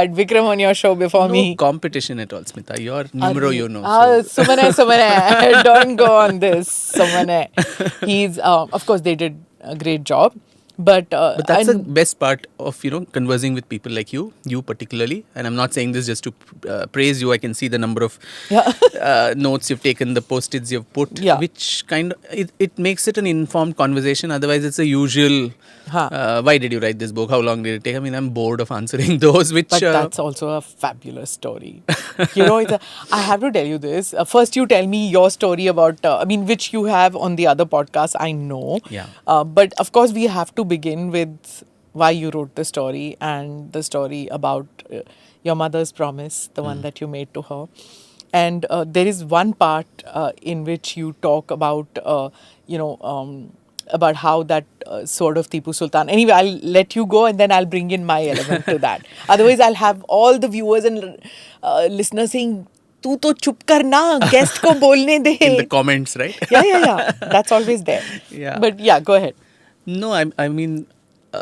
had Vikram on your show before me. No competition at all, Smita. You're numero uno. Sumane, don't go on this, Sumane. He's, of course, they did a great job. But that's the best part of, conversing with people like you particularly. And I'm not saying this just to praise you. I can see the number of notes you've taken, the post-its you've put, which kind of, it makes it an informed conversation. Otherwise, it's a usual, why did you write this book? How long did it take? I mean, I'm bored of answering those, which... But that's also a fabulous story. I have to tell you this. First, you tell me your story about, which you have on the other podcast, I know. Yeah. But of course, we have to begin with why you wrote the story and the story about your mother's promise, the one that you made to her. And there is one part in which you talk about, about how that sword of Tipu Sultan. Anyway, I'll let you go and then I'll bring in my element to that. Otherwise, I'll have all the viewers and listeners saying, "Tu to chup karna, guest ko bolne de." In the comments, right? Yeah. That's always there. Yeah. But yeah, go ahead. No, I mean,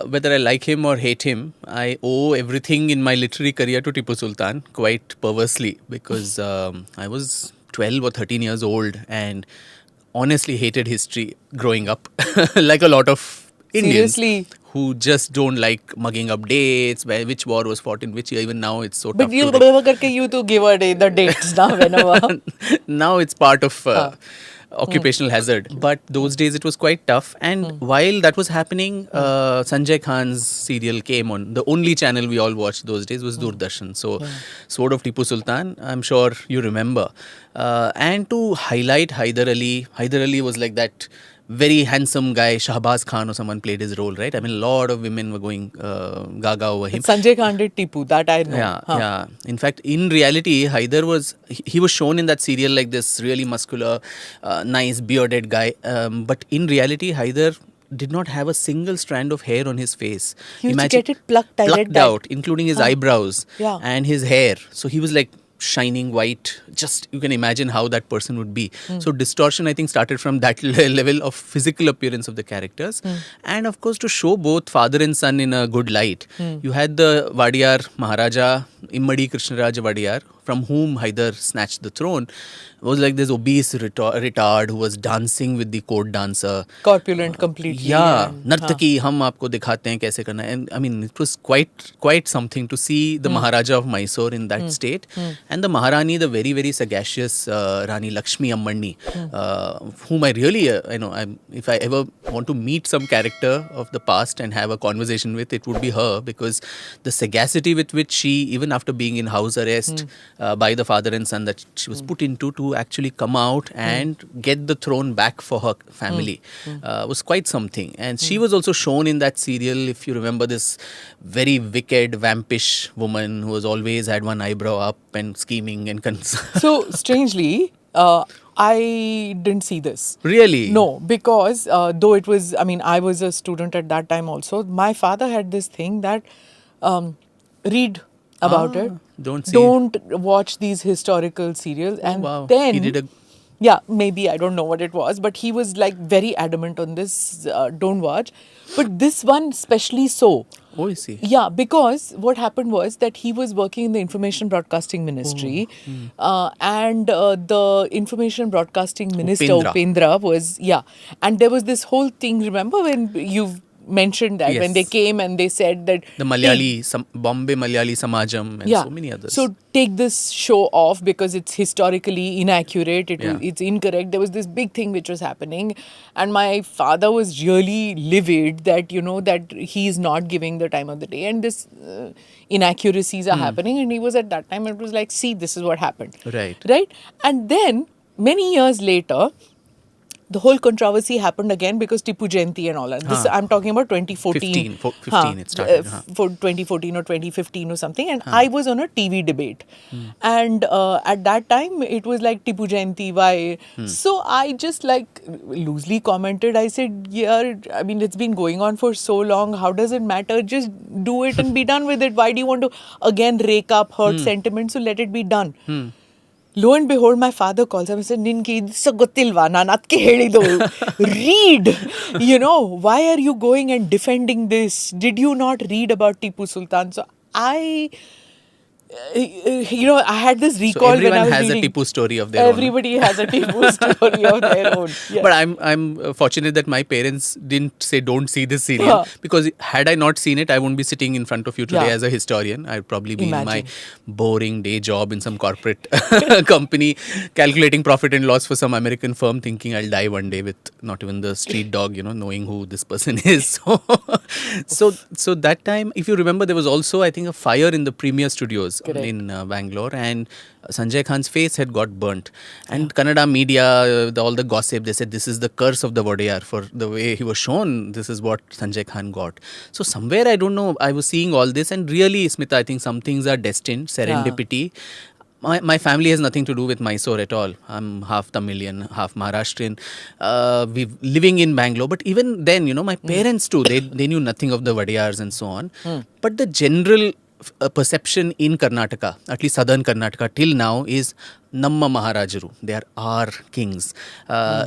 whether I like him or hate him, I owe everything in my literary career to Tipu Sultan, quite perversely, because I was 12 or 13 years old and honestly hated history growing up, like a lot of Indians. Seriously? Who just don't like mugging up dates, which war was fought in which year. Even now it's so But tough. you to give a day, the dates now whenever. Now it's part of occupational hazard. But those days it was quite tough. And while that was happening, Sanjay Khan's serial came on. The only channel we all watched those days was Doordarshan. So Sword of Tipu Sultan, I'm sure you remember. And to highlight Hyder Ali was like that very handsome guy. Shahbaz Khan or someone played his role, right? I mean, a lot of women were going gaga over him. Sanjay Khan did Tipu, that I know. Yeah. In fact, in reality, Hyder was shown in that serial like this really muscular, nice bearded guy. But in reality, Hyder did not have a single strand of hair on his face. He used to get it plucked out, including his eyebrows and his hair. So he was like shining white. Just you can imagine how that person would be. So distortion, I think, started from that level of physical appearance of the characters. And of course, to show both father and son in a good light, you had the Wadiyar Maharaja, Immadi Krishnaraj Wadiyar, from whom Hyder snatched the throne. Was like this obese retard who was dancing with the court dancer. Corpulent completely. Yeah. Nartaki, hum aapko dikhate hain kaise karna. And I mean, it was quite something to see the Maharaja of Mysore in that state. And the Maharani, the very, very sagacious Rani Lakshmi Ammanni, whom I really, if I ever want to meet some character of the past and have a conversation with, it would be her, because the sagacity with which she, even after being in house arrest by the father and son that she was put into, to actually come out and get the throne back for her family was quite something. And she was also shown in that serial, if you remember, this very wicked, vampish woman who was always had one eyebrow up and scheming and So, strangely, I didn't see this. Really? No, because though it was, I was a student at that time also, my father had this thing that read about it. Don't watch these historical serials. And then... He did a... Yeah, maybe, I don't know what it was, but he was like very adamant on this, don't watch. But this one especially so. Oh, I see. Yeah, because what happened was that he was working in the Information Broadcasting Ministry and the Information Broadcasting Minister, Upendra, was, and there was this whole thing, remember when you've mentioned that when they came and they said that the Malayali, Bombay Malayali Samajam and so many others. So take this show off because it's historically inaccurate, it's incorrect. There was this big thing which was happening and my father was really livid that, that he is not giving the time of the day and this inaccuracies are happening, and he was at that time, it was like, see, this is what happened. Right? And then many years later, the whole controversy happened again because Tipu Jayanti and all that. This I'm talking about 2014. 15 it started. For 2014 or 2015 or something. And I was on a TV debate. And at that time, it was like Tipu Jayanti, why? So I just loosely commented. I said, it's been going on for so long. How does it matter? Just do it and be done with it. Why do you want to again rake up hurt sentiments? So let it be done. Lo and behold, my father calls him and said, Ninki, sagottilva, nanatke helido. Read. Why are you going and defending this? Did you not read about Tipu Sultan? So I I had this So recall when I everyone was has a reading. Tipu story of their own. Everybody has a Tipu story of their own. Yeah. But I'm fortunate that my parents didn't say don't see this serial, Huh. because had I not seen it, I wouldn't be sitting in front of you today Yeah. as a historian. I'd probably be in my Imagine. boring day job in some corporate company, calculating profit and loss for some American firm, thinking I'll die one day with not even the street dog, knowing who this person is. So that time, if you remember, there was also, I think, a fire in the Premier Studios Correct. in Bangalore, and Sanjay Khan's face had got burnt. And Kannada media, all the gossip, they said this is the curse of the Wadiyar. For the way he was shown, this is what Sanjay Khan got. So somewhere, I don't know, I was seeing all this, and really, Smita, I think some things are destined, serendipity. My family has nothing to do with Mysore at all. I'm half Tamilian, half Maharashtrian. We living in Bangalore. But even then, my parents too, they knew nothing of the Wadiyars and so on. But the general perception in Karnataka, at least southern Karnataka till now, is Namma Maharajaru. They are our kings.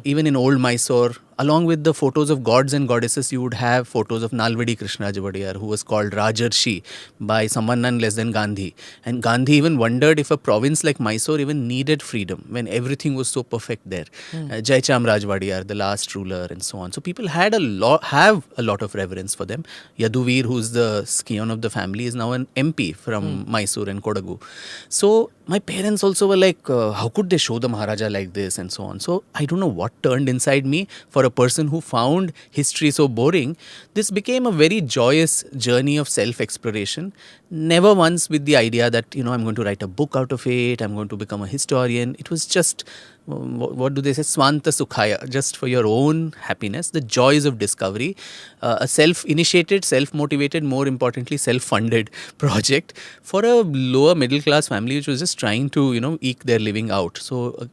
Even in old Mysore, along with the photos of gods and goddesses, you would have photos of Nalvadi Krishnaraj Wadiyar, who was called Rajarshi by someone none less than Gandhi. And Gandhi even wondered if a province like Mysore even needed freedom when everything was so perfect there. Jaichamaraj Wadiyar, the last ruler, and so on. So people have a lot of reverence for them. Yaduvir, who's the scion of the family, is now an MP from Mysore and Kodagu. So my parents also were like, how could they show the Maharaja like this and so on. So I don't know what turned inside me. For a person who found history so boring, this became a very joyous journey of self-exploration. Never once with the idea that, I'm going to write a book out of it, I'm going to become a historian. It was just, what do they say, Swanta Sukhaya, just for your own happiness, the joys of discovery, a self-initiated, self-motivated, more importantly, self-funded project for a lower middle class family which was just trying to, eke their living out. So,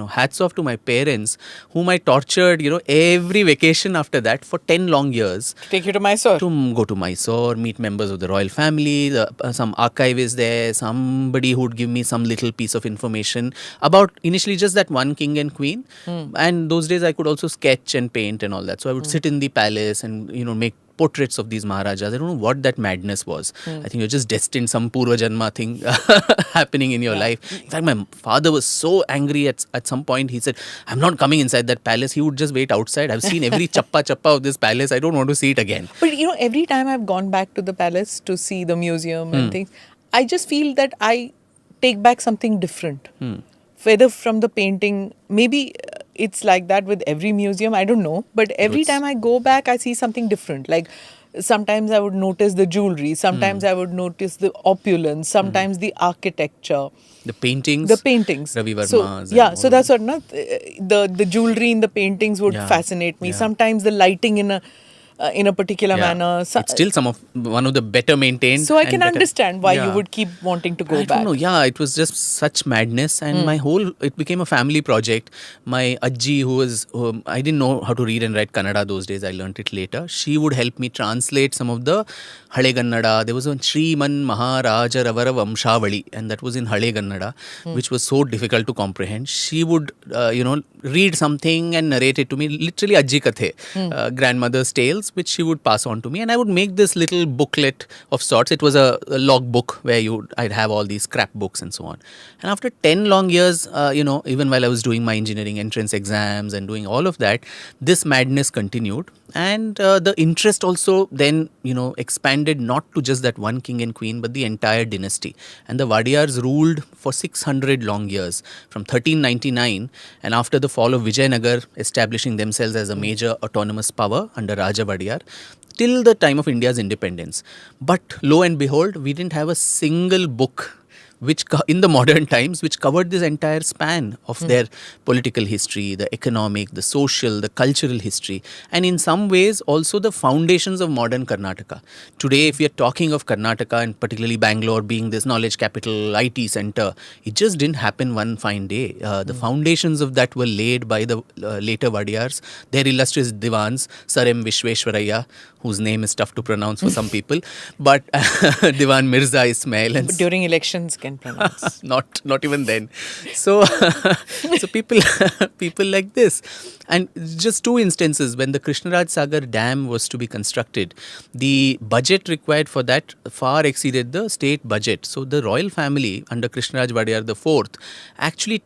hats off to my parents, whom I tortured, every vacation after that for 10 long years. Take you to Mysore. To go to Mysore, meet members of the royal family, some archive is there, somebody who would give me some little piece of information about initially just that one king and queen. And those days I could also sketch and paint and all that. So I would sit in the palace and, make portraits of these Maharajas. I don't know what that madness was. I think you're just destined, some Purva Janma thing happening in your life. In fact, my father was so angry at some point. He said, I'm not coming inside that palace. He would just wait outside. I've seen every chappa of this palace. I don't want to see it again. But every time I've gone back to the palace to see the museum and things, I just feel that I take back something different. Whether from the painting, maybe it's like that with every museum, I don't know. But every time I go back, I see something different. Like sometimes I would notice the jewelry, sometimes I would notice the opulence, sometimes the architecture. The paintings. Ravi Verma's. So that's what, the jewelry in the paintings would fascinate me. Sometimes the lighting in a particular manner. It's still one of the better maintained. So I can understand why you would keep wanting to go back. I don't know. Yeah, it was just such madness, and it became a family project. My Ajji, I didn't know how to read and write Kannada those days. I learnt it later. She would help me translate some of the Hale Kannada. There was one Shriman Maharaja Ravara Vamshavali, and that was in Hale Kannada, which was so difficult to comprehend. She would, read something and narrate it to me. Literally Ajji Kathe, grandmother's tales, which she would pass on to me, and I would make this little booklet of sorts. It was a log book where I'd have all these scrapbooks and so on. And after 10 long years, even while I was doing my engineering entrance exams and doing all of that, this madness continued. And the interest also then, expanded not to just that one king and queen, but the entire dynasty. And the Wadiyars ruled for 600 long years, from 1399, and after the fall of Vijayanagar, establishing themselves as a major autonomous power under Raja Wadiyar, till the time of India's independence. But lo and behold, we didn't have a single book which in the modern times, which covered this entire span of their political history, the economic, the social, the cultural history, and in some ways also the foundations of modern Karnataka. Today, if we are talking of Karnataka, and particularly Bangalore being this knowledge capital, IT center, it just didn't happen one fine day. The foundations of that were laid by the later Wadiyars, their illustrious Divans, Sir M. Vishweshwaraya, whose name is tough to pronounce for some people, but Diwan Mirza Ismail. But during elections, can pronounce. Not even then. So so people like this. And just two instances, when the Krishnaraj Sagar Dam was to be constructed, the budget required for that far exceeded the state budget. So the royal family under Krishnaraj Vadiyar IV actually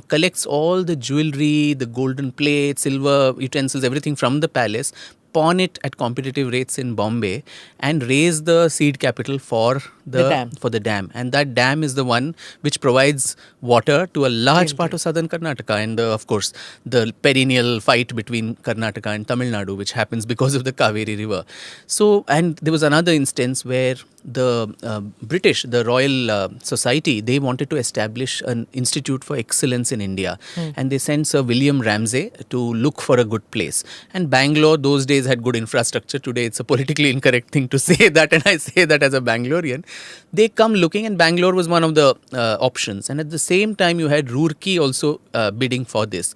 collects all the jewelry, the golden plate, silver utensils, everything from the palace, pawn it at competitive rates in Bombay, and raise the seed capital for the dam. And that dam is the one which provides water to a large part of southern Karnataka, and of course the perennial fight between Karnataka and Tamil Nadu, which happens because of the Kaveri river. So, and there was another instance where the British, the Royal Society, they wanted to establish an institute for excellence in India, and they sent Sir William Ramsay to look for a good place. And Bangalore those days had good infrastructure. Today it's a politically incorrect thing to say that, and I say that as a Bangalorean. They come looking, and Bangalore was one of the options. And at the same time, you had Roorkee also bidding for this.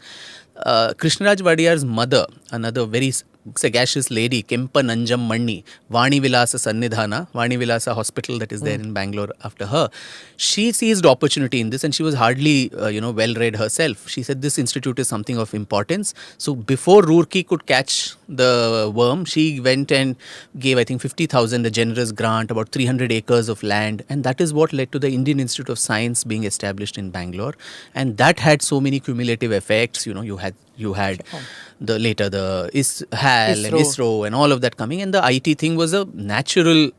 Krishnaraj Vadiyar's mother, another very sagacious lady, Kempa Nanjam Manni, Vani Vilasa Sannidhana, Vani Vilasa hospital that is there in Bangalore after her, she seized opportunity in this, and she was hardly well read herself. She said this institute is something of importance. So before Roorkee could catch the worm, she went and gave, I think, 50,000, a generous grant, about 300 acres of land, and that is what led to the Indian Institute of Science being established in Bangalore. And that had so many cumulative effects. You had the later the HAL and ISRO and all of that coming, and the IT thing was a natural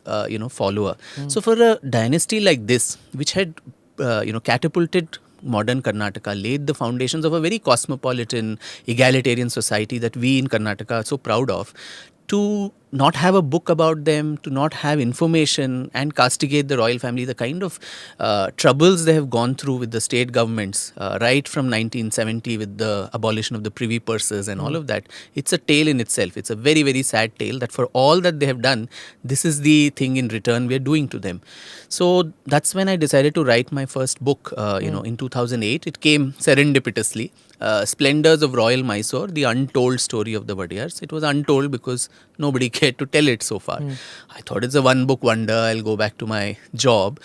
follower. So for a dynasty like this, which had catapulted modern Karnataka, laid the foundations of a very cosmopolitan, egalitarian society that we in Karnataka are so proud of, to not have a book about them, to not have information and castigate the royal family, the kind of troubles they have gone through with the state governments, right from 1970 with the abolition of the privy purses and all of that. It's a tale in itself. It's a very, very sad tale that for all that they have done, this is the thing in return we are doing to them. So that's when I decided to write my first book, in 2008. It came serendipitously. Splendors of Royal Mysore, the untold story of the Vadiyars. It was untold because nobody cared to tell it so far. I thought it's a one-book wonder, I'll go back to my job.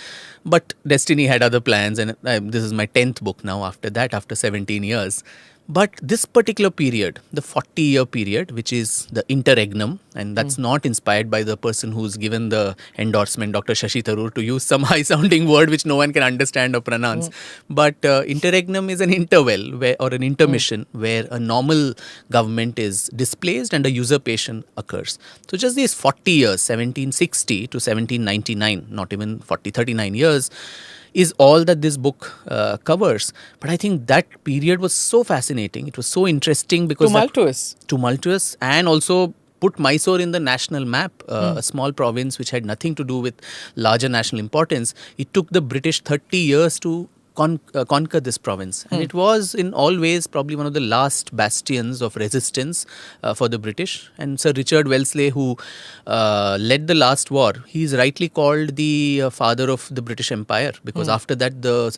But destiny had other plans, and this is my 10th book now after that, after 17 years. But this particular period, the 40-year period, which is the interregnum, and that's not inspired by the person who's given the endorsement, Dr. Shashi Tharoor, to use some high-sounding word which no one can understand or pronounce. But interregnum is an interval or an intermission where a normal government is displaced and a usurpation occurs. So just these 40 years, 1760 to 1799, not even 39 years, is all that this book covers. But I think that period was so fascinating. It was so interesting because tumultuous, and also put Mysore in the national map, a small province which had nothing to do with larger national importance. It took the British 30 years to conquer this province, and it was in all ways probably one of the last bastions of resistance for the British. And Sir Richard Wellesley, who led the last war, he is rightly called the father of the British Empire, because after that the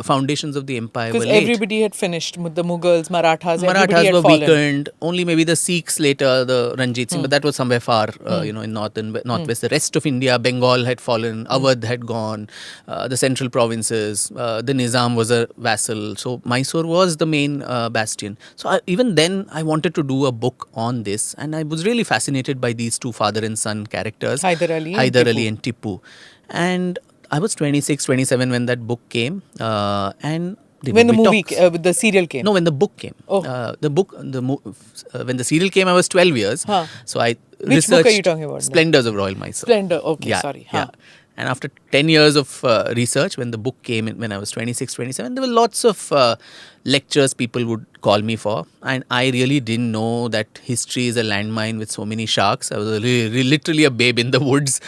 foundations of the empire were laid. Because everybody had finished. The Mughals, Marathas were fallen. weakened. Only maybe the Sikhs later, the Ranjit Singh, but that was somewhere far, in north and northwest. The rest of India, Bengal had fallen, Awadh had gone, the central provinces, the Nizam was a vassal. So Mysore was the main bastion. So even then, I wanted to do a book on this, and I was really fascinated by these two father and son characters, Hyder Ali and Tipu. And I was 26, 27 when that book came, and when the serial came. No, when the book came. Oh. When the serial came, I was 12 years. So I Which book are you talking about? Splendors of Royal Mysore. Splendor. Okay, yeah, sorry. Yeah. And after 10 years of research, when the book came in, when I was 26, 27, there were lots of lectures people would call me for. And I really didn't know that history is a landmine with so many sharks. I was literally a babe in the woods.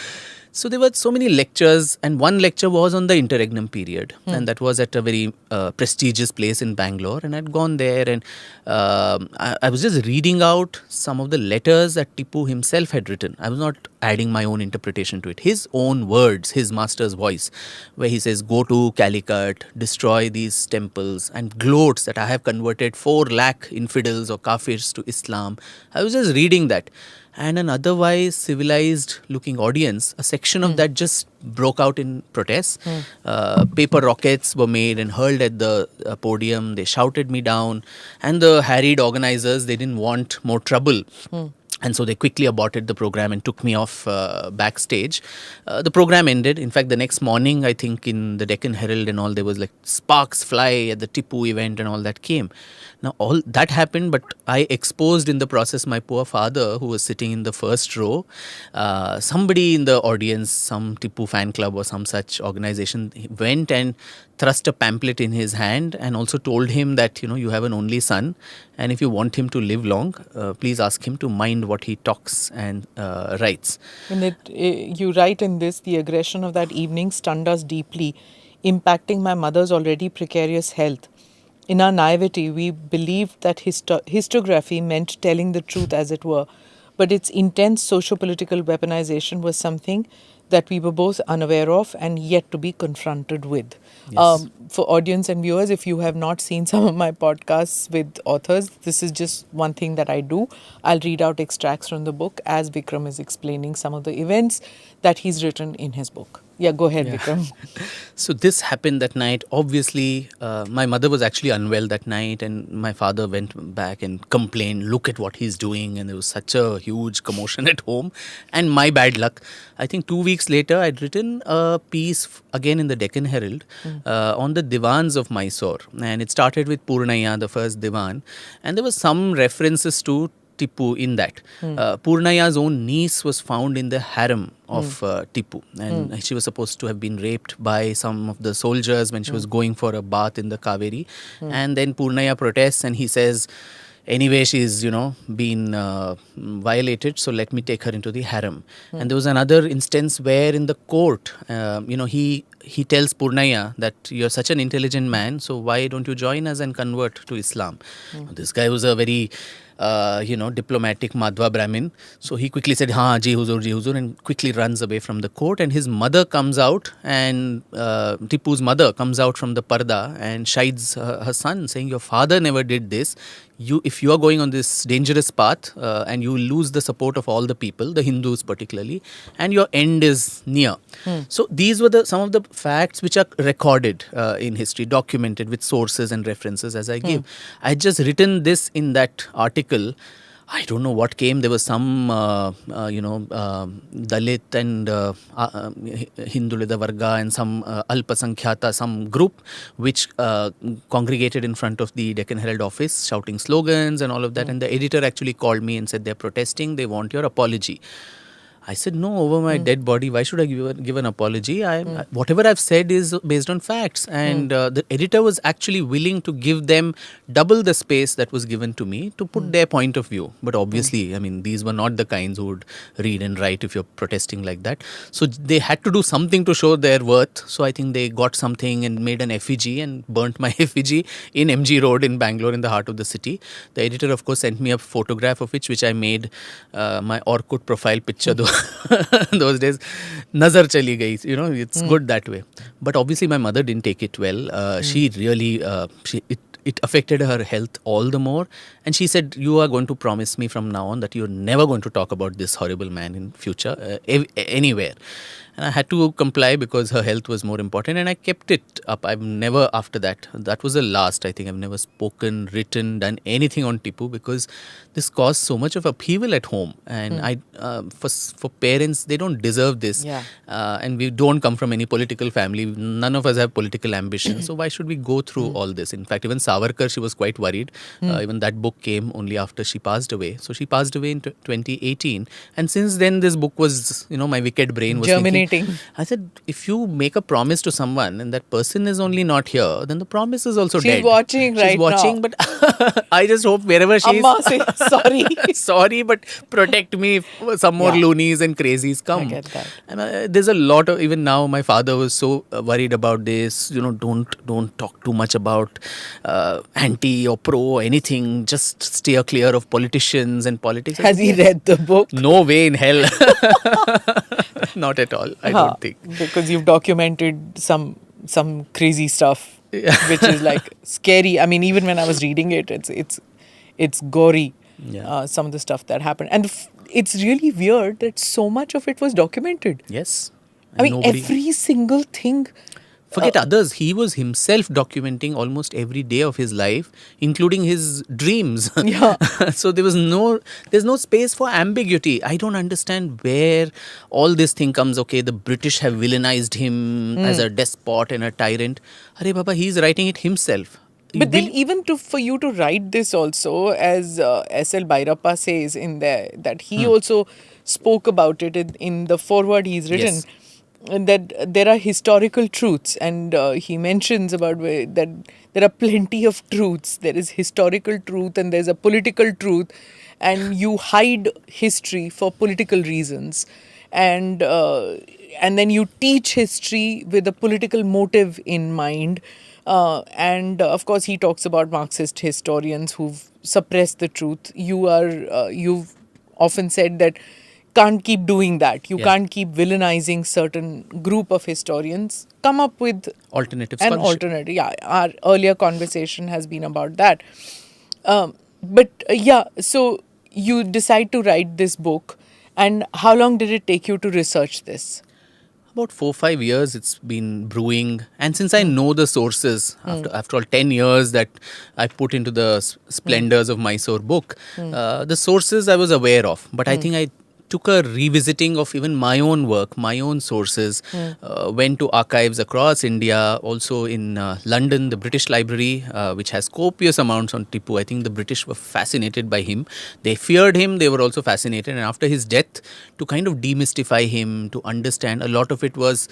So there were so many lectures, and one lecture was on the interregnum period, and that was at a very prestigious place in Bangalore. And I'd gone there, and I was just reading out some of the letters that Tipu himself had written. I was not adding my own interpretation to it. His own words, his master's voice, where he says, "Go to Calicut, destroy these temples," and gloats that I have converted 4 lakh infidels or kafirs to Islam. I was just reading that. and an otherwise civilized looking audience, a section of that just broke out in protests. Paper rockets were made and hurled at the podium. They shouted me down, and the harried organizers, they didn't want more trouble. And so they quickly aborted the program and took me off backstage. The program ended. In fact, the next morning, I think in the Deccan Herald and all, there was like sparks fly at the Tipu event and all that came. Now, all that happened, but I exposed in the process my poor father, who was sitting in the first row. Somebody in the audience, some Tipu fan club or some such organization, went and thrust a pamphlet in his hand and also told him that, you have an only son, and if you want him to live long, please ask him to mind what he talks and writes. And you write in this, the aggression of that evening stunned us deeply, impacting my mother's already precarious health. In our naivety, we believed that historiography meant telling the truth, as it were, but its intense socio-political weaponization was something that we were both unaware of and yet to be confronted with. Yes. For audience and viewers, if you have not seen some of my podcasts with authors, this is just one thing that I do. I'll read out extracts from the book as Vikram is explaining some of the events that he's written in his book. Yeah, go ahead, Vikram. So this happened that night. Obviously, my mother was actually unwell that night, and my father went back and complained, look at what he's doing. And there was such a huge commotion at home. And my bad luck, I think 2 weeks later, I'd written a piece again in the Deccan Herald on the Divans of Mysore. And it started with Purnaya, the first Divan. And there was some references to Tipu in that. Purnaya's own niece was found in the harem of Tipu, and she was supposed to have been raped by some of the soldiers when she was going for a bath in the Kaveri. And then Purnaya protests, and he says, anyway, she's, been violated, so let me take her into the harem. And there was another instance where in the court, he tells Purnaya that you're such an intelligent man, so why don't you join us and convert to Islam? This guy was a very diplomatic Madhva Brahmin. So he quickly said, Haan, ji huzur, and quickly runs away from the court. And his mother comes out, and Tipu's mother comes out from the parda and chides her son, saying, your father never did this. If you are going on this dangerous path and you lose the support of all the people, the Hindus particularly, and your end is near. So these were some of the facts which are recorded in history, documented with sources and references as I give. I had just written this in that article. I don't know what came. There was some, Dalit and Hindulida Varga and some Alpasankhyata, some group which congregated in front of the Deccan Herald office shouting slogans and all of that. And the editor actually called me and said, they're protesting, they want your apology. I said, no, over my dead body, why should I give an apology? Whatever I've said is based on facts. And the editor was actually willing to give them double the space that was given to me to put their point of view. But obviously, I mean, these were not the kinds who would read and write if you're protesting like that. So they had to do something to show their worth. So I think they got something and made an effigy and burnt my effigy in MG Road in Bangalore, in the heart of the city. The editor, of course, sent me a photograph of which I made my Orkut profile picture. Those days, nazar chali gayi, it's good that way. But obviously my mother didn't take it well. She really, it affected her health all the more. And she said, you are going to promise me from now on that you're never going to talk about this horrible man in future, anywhere. And I had to comply because her health was more important, and I kept it up. I've never, after that was the last, I think I've never spoken, written, done anything on Tipu, because this caused so much of upheaval at home. And for parents, they don't deserve this. Yeah. And we don't come from any political family. None of us have political ambition. So why should we go through all this? In fact, even Savarkar, she was quite worried. Even that book came only after she passed away. So she passed away in 2018. And since then, this book was, my wicked brain was germinating. I said, if you make a promise to someone and that person is only not here, then the promise is also dead. She's watching right now. She's watching, but I just hope wherever she Amma, is, say sorry. sorry, but protect me if some more loonies and crazies come. I get that. And there's a lot of, even now my father was so worried about this, don't talk too much about anti or pro or anything, just steer clear of politicians and politics. Has he read the book? No way in hell. Not at all, I don't think. Because you've documented some crazy stuff, which is like scary. I mean, even when I was reading it, it's gory. Yeah. Some of the stuff that happened, and it's really weird that so much of it was documented. Yes. I mean, Nobody, every single thing. forget others, he was himself documenting almost every day of his life, including his dreams. Yeah. So there's no space for ambiguity. I don't understand where all this thing comes. Okay, the British have villainized him as a despot and a tyrant. Arey Baba, he's writing it himself. But then even for you to write this also, as S.L. Bhairappa says in there, that he also spoke about it in the foreword he's written, Yes. that there are historical truths, and he mentions about that there are plenty of truths. There is historical truth and there's a political truth, and you hide history for political reasons. And then you teach history with a political motive in mind. And of course, he talks about Marxist historians who've suppressed the truth. You've often said that can't keep doing that. You Yeah. can't keep villainizing certain group of historians. Come up with Alternative an scholarship. alternative. Yeah, our earlier conversation has been about that. So you decide to write this book, and how long did it take you to research this? About 4-5 years it's been brewing, and since I know the sources, after all 10 years that I put into the splendors of Mysore book, the sources I was aware of, but I think I took a revisiting of even my own work, my own sources, went to archives across India, also in London, the British Library, which has copious amounts on Tipu. I think the British were fascinated by him. They feared him, they were also fascinated. And after his death, to kind of demystify him, to understand, a lot of it was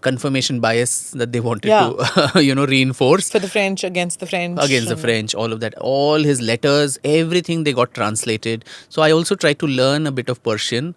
confirmation bias that they wanted to, reinforce. For the French, against the French. Against the French, all of that, all his letters, everything they got translated. So I also tried to learn a bit of Persian,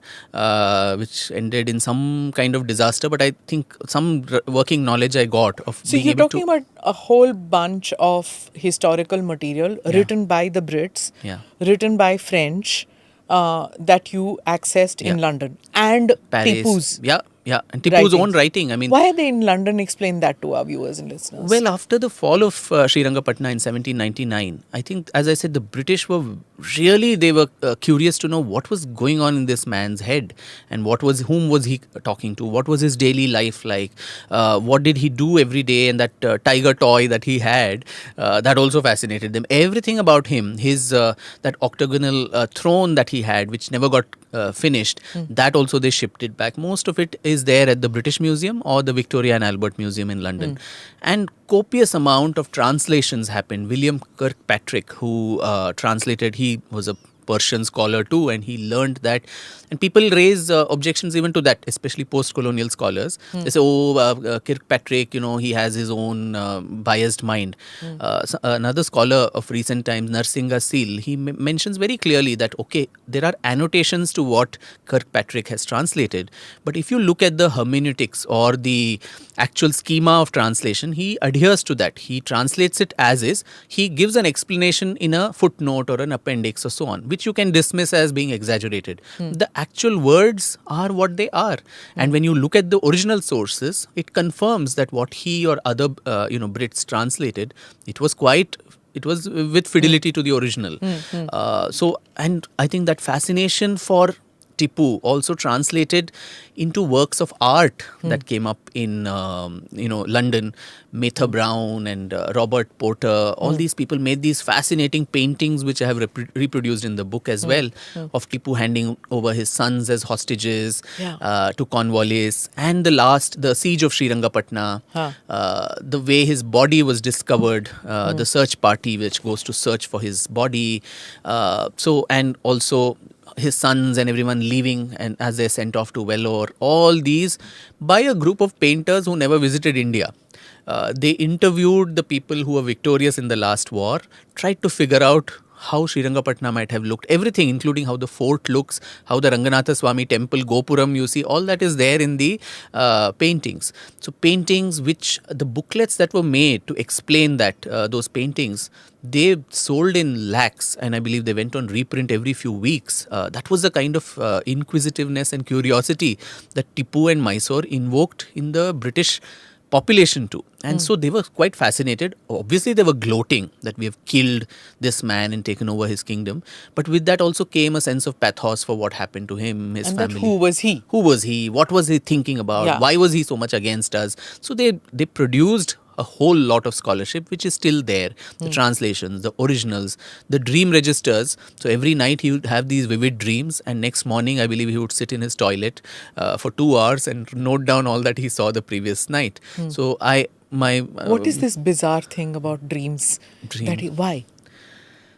which ended in some kind of disaster. But I think some working knowledge I got of. So being you're able talking to, about a whole bunch of historical material written by the Brits, written by French, that you accessed in London, and Paris. Tipu's. Yeah, and Tipu's own writing. I mean, why are they in London? Explain that to our viewers and listeners. Well, after the fall of Srirangapatna in 1799, I think, as I said, the British were curious to know what was going on in this man's head, and whom was he talking to, what was his daily life like, what did he do every day, and that tiger toy that he had, that also fascinated them. Everything about him, his that octagonal throne that he had, which never got finished, that also they shipped it back. Most of it is there at the British Museum or the Victoria and Albert Museum in London. And copious amount of translations happened. William Kirkpatrick, who translated, he was a Persian scholar too, and he learned that. And people raise objections even to that, especially post-colonial scholars. They say, Kirkpatrick, he has his own biased mind. Another scholar of recent times, Narsingha Seal, he mentions very clearly that, okay, there are annotations to what Kirkpatrick has translated. But if you look at the hermeneutics or the actual schema of translation, he adheres to that. He translates it as is. He gives an explanation in a footnote or an appendix or so on, which you can dismiss as being exaggerated. The actual words are what they are. And when you look at the original sources, it confirms that what he or other Brits translated, it was with fidelity to the original. And I think that fascination for Tipu also translated into works of art that came up in London. Mather Brown and Robert Porter, all these people made these fascinating paintings, which I have reproduced in the book as well, of Tipu handing over his sons as hostages to Cornwallis, and the siege of Srirangapatna, the way his body was discovered, the search party which goes to search for his body, and also his sons and everyone leaving, and as they're sent off to Vellore, all these by a group of painters who never visited India. They interviewed the people who were victorious in the last war, tried to figure out how Srirangapatna might have looked, everything, including how the fort looks, how the Ranganatha Swami temple, Gopuram, you see, all that is there in the paintings. So paintings which, the booklets that were made to explain that, those paintings, they sold in lakhs, and I believe they went on reprint every few weeks. That was the kind of inquisitiveness and curiosity that Tipu and Mysore invoked in the British population too. And so they were quite fascinated. Obviously, they were gloating that we have killed this man and taken over his kingdom. But with that also came a sense of pathos for what happened to him, his And family. that who was he? Who was he? What was he thinking about? Yeah. Why was he so much against us? So they produced a whole lot of scholarship which is still there. The translations, the originals, the dream registers. So every night he would have these vivid dreams, and next morning I believe he would sit in his toilet for 2 hours and note down all that he saw the previous night. So What is this bizarre thing about dreams? Dream. Why?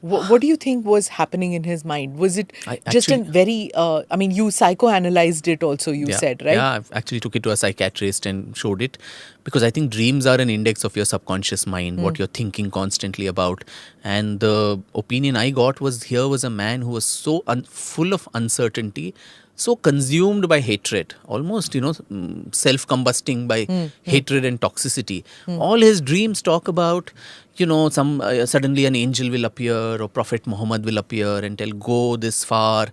What do you think was happening in his mind? Was it just a very, you psychoanalyzed it also, you said, right? Yeah, I actually took it to a psychiatrist and showed it, because I think dreams are an index of your subconscious mind, what you're thinking constantly about. And the opinion I got was, here was a man who was so full of uncertainty, so consumed by hatred, almost, self-combusting by hatred and toxicity. All his dreams talk about, some suddenly an angel will appear or Prophet Muhammad will appear and tell, go this far,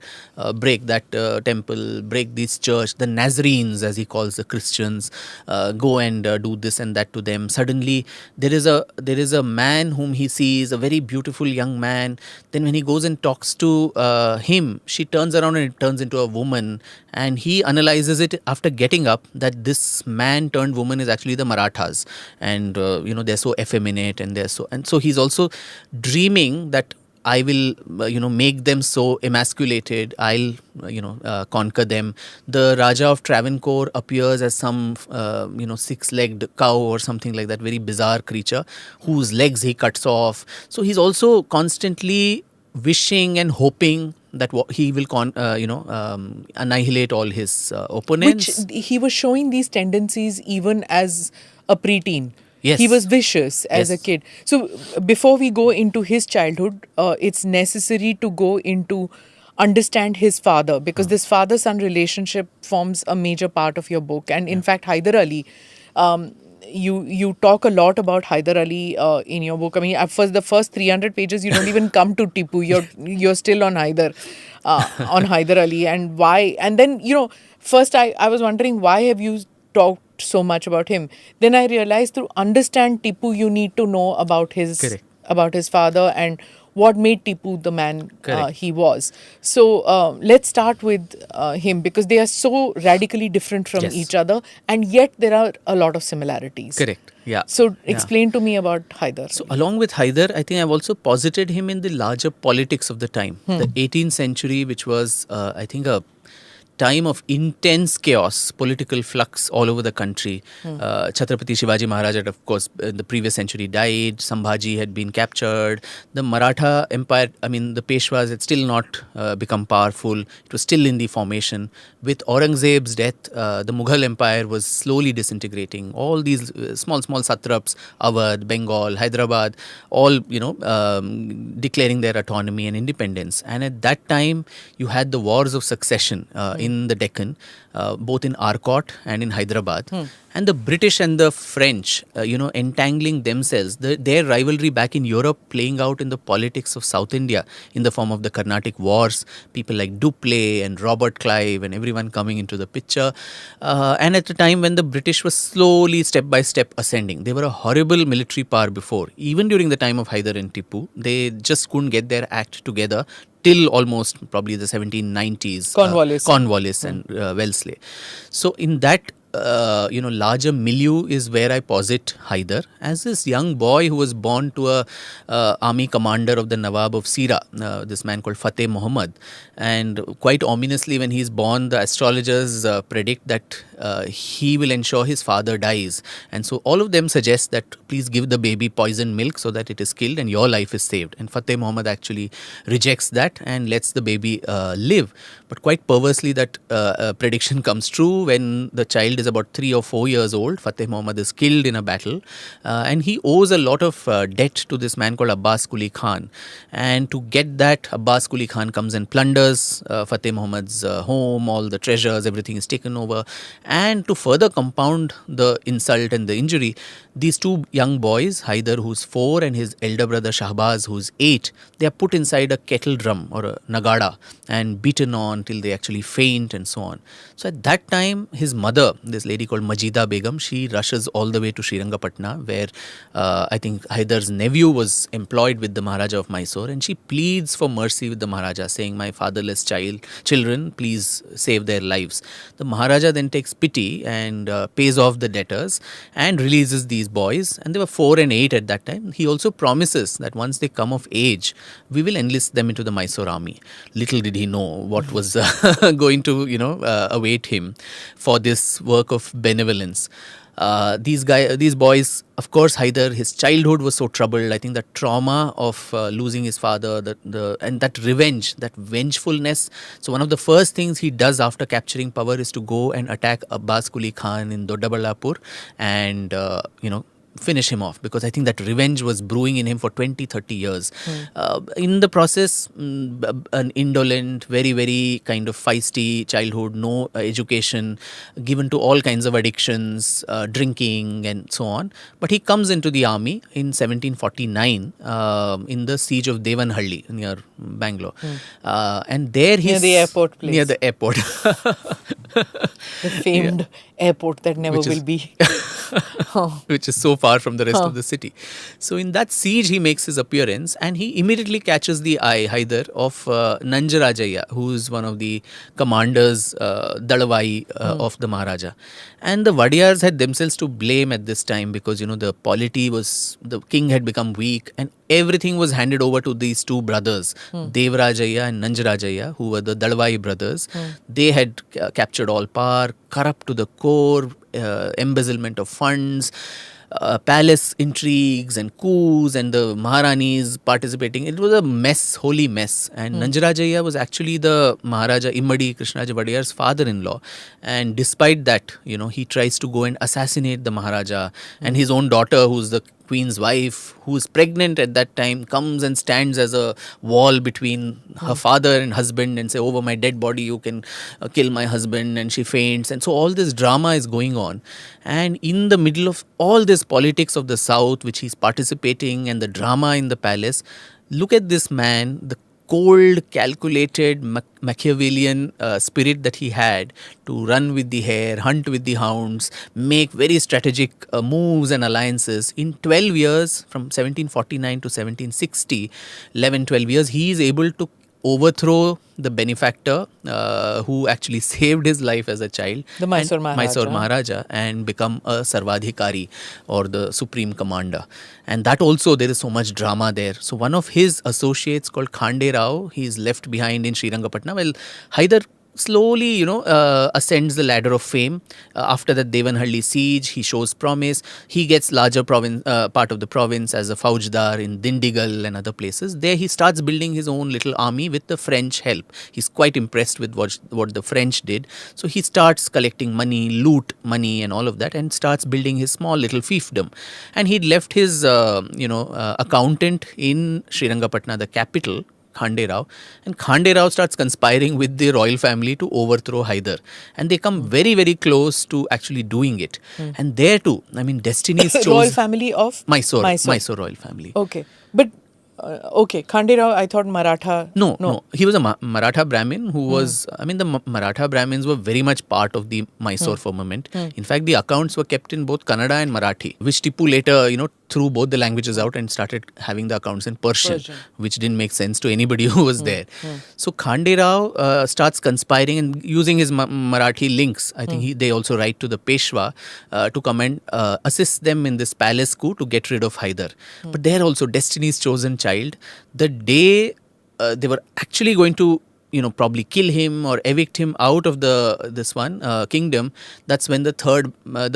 break that temple, break this church, the Nazarenes, as he calls the Christians, go and do this and that to them. Suddenly there is a man whom he sees, a very beautiful young man. Then when he goes and talks to him, she turns around and it turns into a woman, and he analyzes it after getting up that this man turned woman is actually the Marathas, and they're so effeminate, and so he's also dreaming that I will, make them so emasculated. I'll, conquer them. The Raja of Travancore appears as some, six-legged cow or something like that, very bizarre creature whose legs he cuts off. So he's also constantly wishing and hoping that he will annihilate all his opponents. Which he was showing these tendencies even as a preteen. Yes. He was vicious as a kid. So before we go into his childhood, it's necessary to go into understand his father, because this father-son relationship forms a major part of your book. And in fact, Hyder Ali, you talk a lot about Hyder Ali in your book. I mean, for the first 300 pages, you don't even come to Tipu. You're still on Hyder Ali, and why? And then, first I was wondering, why have you talked so much about him? Then I realized, to understand Tipu, you need to know about his father and what made Tipu the man he was. So let's start with him, because they are so radically different from each other, and yet there are a lot of similarities. Correct. Yeah. So explain to me about Hyder. So along with Hyder, I think I've also posited him in the larger politics of the time. The 18th century, which was, I think, a time of intense chaos, political flux all over the country. Chhatrapati Shivaji Maharaj had, of course, in the previous century died. Sambhaji had been captured. The Maratha Empire, the Peshwas had still not become powerful. It was still in the formation. With Aurangzeb's death, the Mughal Empire was slowly disintegrating. All these small satraps, Awadh, Bengal, Hyderabad, all, declaring their autonomy and independence. And at that time, you had the wars of succession in the Deccan, both in Arcot and in Hyderabad. And the British and the French, entangling themselves, their rivalry back in Europe playing out in the politics of South India in the form of the Carnatic Wars, people like Dupleix and Robert Clive and everyone coming into the picture. And at the time when the British was slowly, step by step ascending, they were a horrible military power before. Even during the time of Hyder and Tipu, they just couldn't get their act together till almost probably the 1790s. Cornwallis and Wellesley. So in that larger milieu is where I posit Hyder as this young boy who was born to a army commander of the Nawab of Sira, this man called Fateh Muhammad. And quite ominously, when he's born, the astrologers predict that he will ensure his father dies. And so all of them suggest that please give the baby poisoned milk so that it is killed and your life is saved. And Fateh Muhammad actually rejects that and lets the baby live. But quite perversely, that prediction comes true. When the child is about 3 or 4 years old, Fateh Muhammad is killed in a battle, and he owes a lot of debt to this man called Abbas Quli Khan. And to get that, Abbas Quli Khan comes and plunders Fateh Muhammad's home, all the treasures, everything is taken over. And to further compound the insult and the injury, these two young boys, Hyder, who's 4, and his elder brother Shahbaz, who's 8, they are put inside a kettle drum or a nagada and beaten on till they actually faint and so on. So at that time, his mother, this lady called Majida Begum. She rushes all the way to Srirangapatna, where I think Haidar's nephew was employed with the Maharaja of Mysore, and she pleads for mercy with the Maharaja, saying, "My fatherless children, please save their lives." The Maharaja then takes pity and pays off the debtors and releases these boys. And they were 4 and 8 at that time. He also promises that once they come of age, we will enlist them into the Mysore army. Little did he know what was going to, await him for this work of benevolence. These boys, of course, Haidar, his childhood was so troubled. I think the trauma of losing his father, and that revenge, that vengefulness. So one of the first things he does after capturing power is to go and attack Abbas Quli Khan in Doddaballapur and, finish him off, because I think that revenge was brewing in him for 20-30 years. In the process, an indolent, very, very kind of feisty childhood, no education, given to all kinds of addictions, drinking and so on. But he comes into the army in 1749 in the siege of Devanhalli near Bangalore. And there he's... Near the airport place. Near the airport. The famed airport that never will be. Which is so far from the rest of the city. So in that siege, he makes his appearance, and he immediately catches the eye, Haidar, of Nanjarajaya, who is one of the commanders, Dalavai of the Maharaja. And the Vadiyars had themselves to blame at this time, because, the polity was, the king had become weak, and everything was handed over to these two brothers, Devrajaya and Nanjarajaya, who were the Dalavai brothers. They had captured all power, corrupt to the core, embezzlement of funds, palace intrigues and coups, and the Maharanis participating. It was a mess, holy mess. And Nanjarajaya was actually the Maharaja Immadi Krishnaja Vadiyar's father-in-law. And despite that, he tries to go and assassinate the Maharaja. And his own daughter, who's the queen's wife, who is pregnant at that time, comes and stands as a wall between her father and husband and say, "Over my dead body you can kill my husband," and she faints. And so all this drama is going on, and in the middle of all this politics of the south which he's participating and the drama in the palace, look at this man, the cold, calculated, Machiavellian spirit that he had to run with the hare, hunt with the hounds, make very strategic moves and alliances. In 12 years, from 1749 to 1760, 11, 12 years, he is able to overthrow the benefactor who actually saved his life as a child, the Mysore Maharaja, and become a Sarvadhikari, or the supreme commander. And that also, there is so much drama there. So one of his associates called Khande Rao, he is left behind in Srirangapatna. Well, Haidar slowly, ascends the ladder of fame. After that Devanhalli siege, he shows promise. He gets larger part of the province as a Faujdar in Dindigal and other places. There he starts building his own little army with the French help. He's quite impressed with what the French did. So he starts collecting money, loot money and all of that, and starts building his small little fiefdom. And he'd left his, accountant in Srirangapatna, the capital, Khande Rao, and Khande Rao starts conspiring with the royal family to overthrow Haidar, and they come very, very close to actually doing it. And there too, I mean, destiny is chosen. Royal family of Mysore royal family. Okay, but Khande Rao, I thought Maratha. No. He was a Maratha Brahmin who was, the Maratha Brahmins were very much part of the Mysore firmament. In fact, the accounts were kept in both Kannada and Marathi, which Tipu later, threw both the languages out and started having the accounts in Persian, which didn't make sense to anybody who was there. So Khande Rao starts conspiring and using his Marathi links. I think they also write to the Peshwa to come and assist them in this palace coup to get rid of Haidar. But there also, destiny's chosen child. The day they were actually going to probably kill him or evict him out of this kingdom, that's when the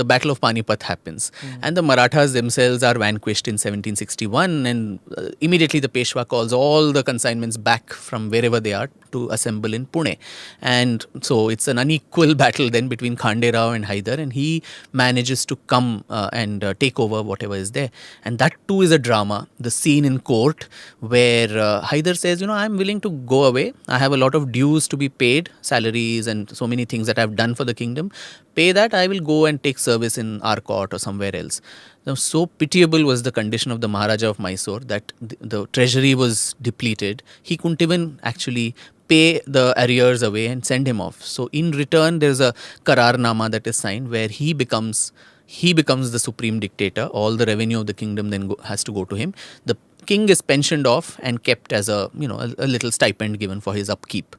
Battle of Panipat happens. And the Marathas themselves are vanquished in 1761, and immediately the Peshwa calls all the consignments back from wherever they are to assemble in Pune. And so it's an unequal battle then between Khande Rao and Haidar, and he manages to come and take over whatever is there. And that too is a drama. The scene in court where Haidar says, I'm willing to go away. I have a lot of dues to be paid, salaries and so many things that I've done for the kingdom. Pay that, I will go and take service in our court or somewhere else. Now, so pitiable was the condition of the Maharaja of Mysore that the treasury was depleted. He couldn't even actually pay the arrears away and send him off. So in return, there's a Kararnama that is signed where he becomes the supreme dictator. All the revenue of the kingdom then has to go to him. The king is pensioned off and kept as a little stipend given for his upkeep.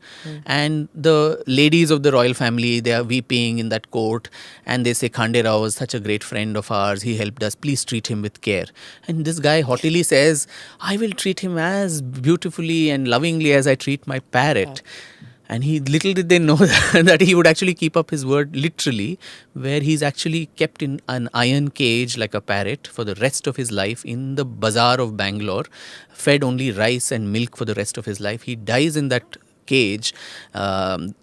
And the ladies of the royal family, they are weeping in that court, and they say, Khande Rao was such a great friend of ours, he helped us, please treat him with care. And this guy haughtily says, I will treat him as beautifully and lovingly as I treat my parrot. And little did they know that he would actually keep up his word literally, where he's actually kept in an iron cage like a parrot for the rest of his life in the bazaar of Bangalore, fed only rice and milk for the rest of his life. He dies in that cage.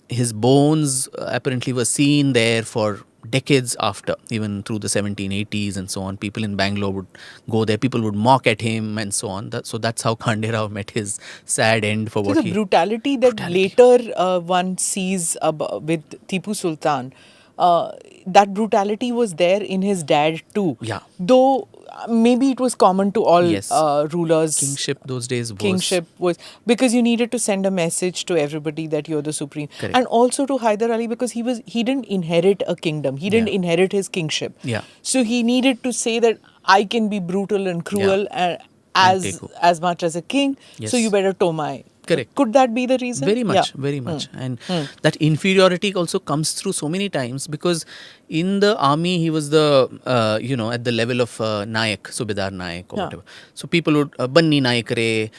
His bones apparently were seen there for decades after, even through the 1780s and so on. People in Bangalore would go there, people would mock at him and so on. So that's how Khande Rao met his sad end for the brutality that later one sees with Tipu Sultan, that brutality was there in his dad too. Yeah. Though maybe it was common to all rulers. Kingship those days was. Kingship was because you needed to send a message to everybody that you're the supreme. Correct. And also to Hyder Ali because he didn't inherit a kingdom. He didn't inherit his kingship. Yeah. So he needed to say that I can be brutal and cruel as much as a king. Yes. So you better toe my. Correct. Could that be the reason? Very much, very much. And that inferiority also comes through so many times because in the army, he was the, at the level of Nayak, Subedar Nayak or whatever. So people would, Banni Nayak re,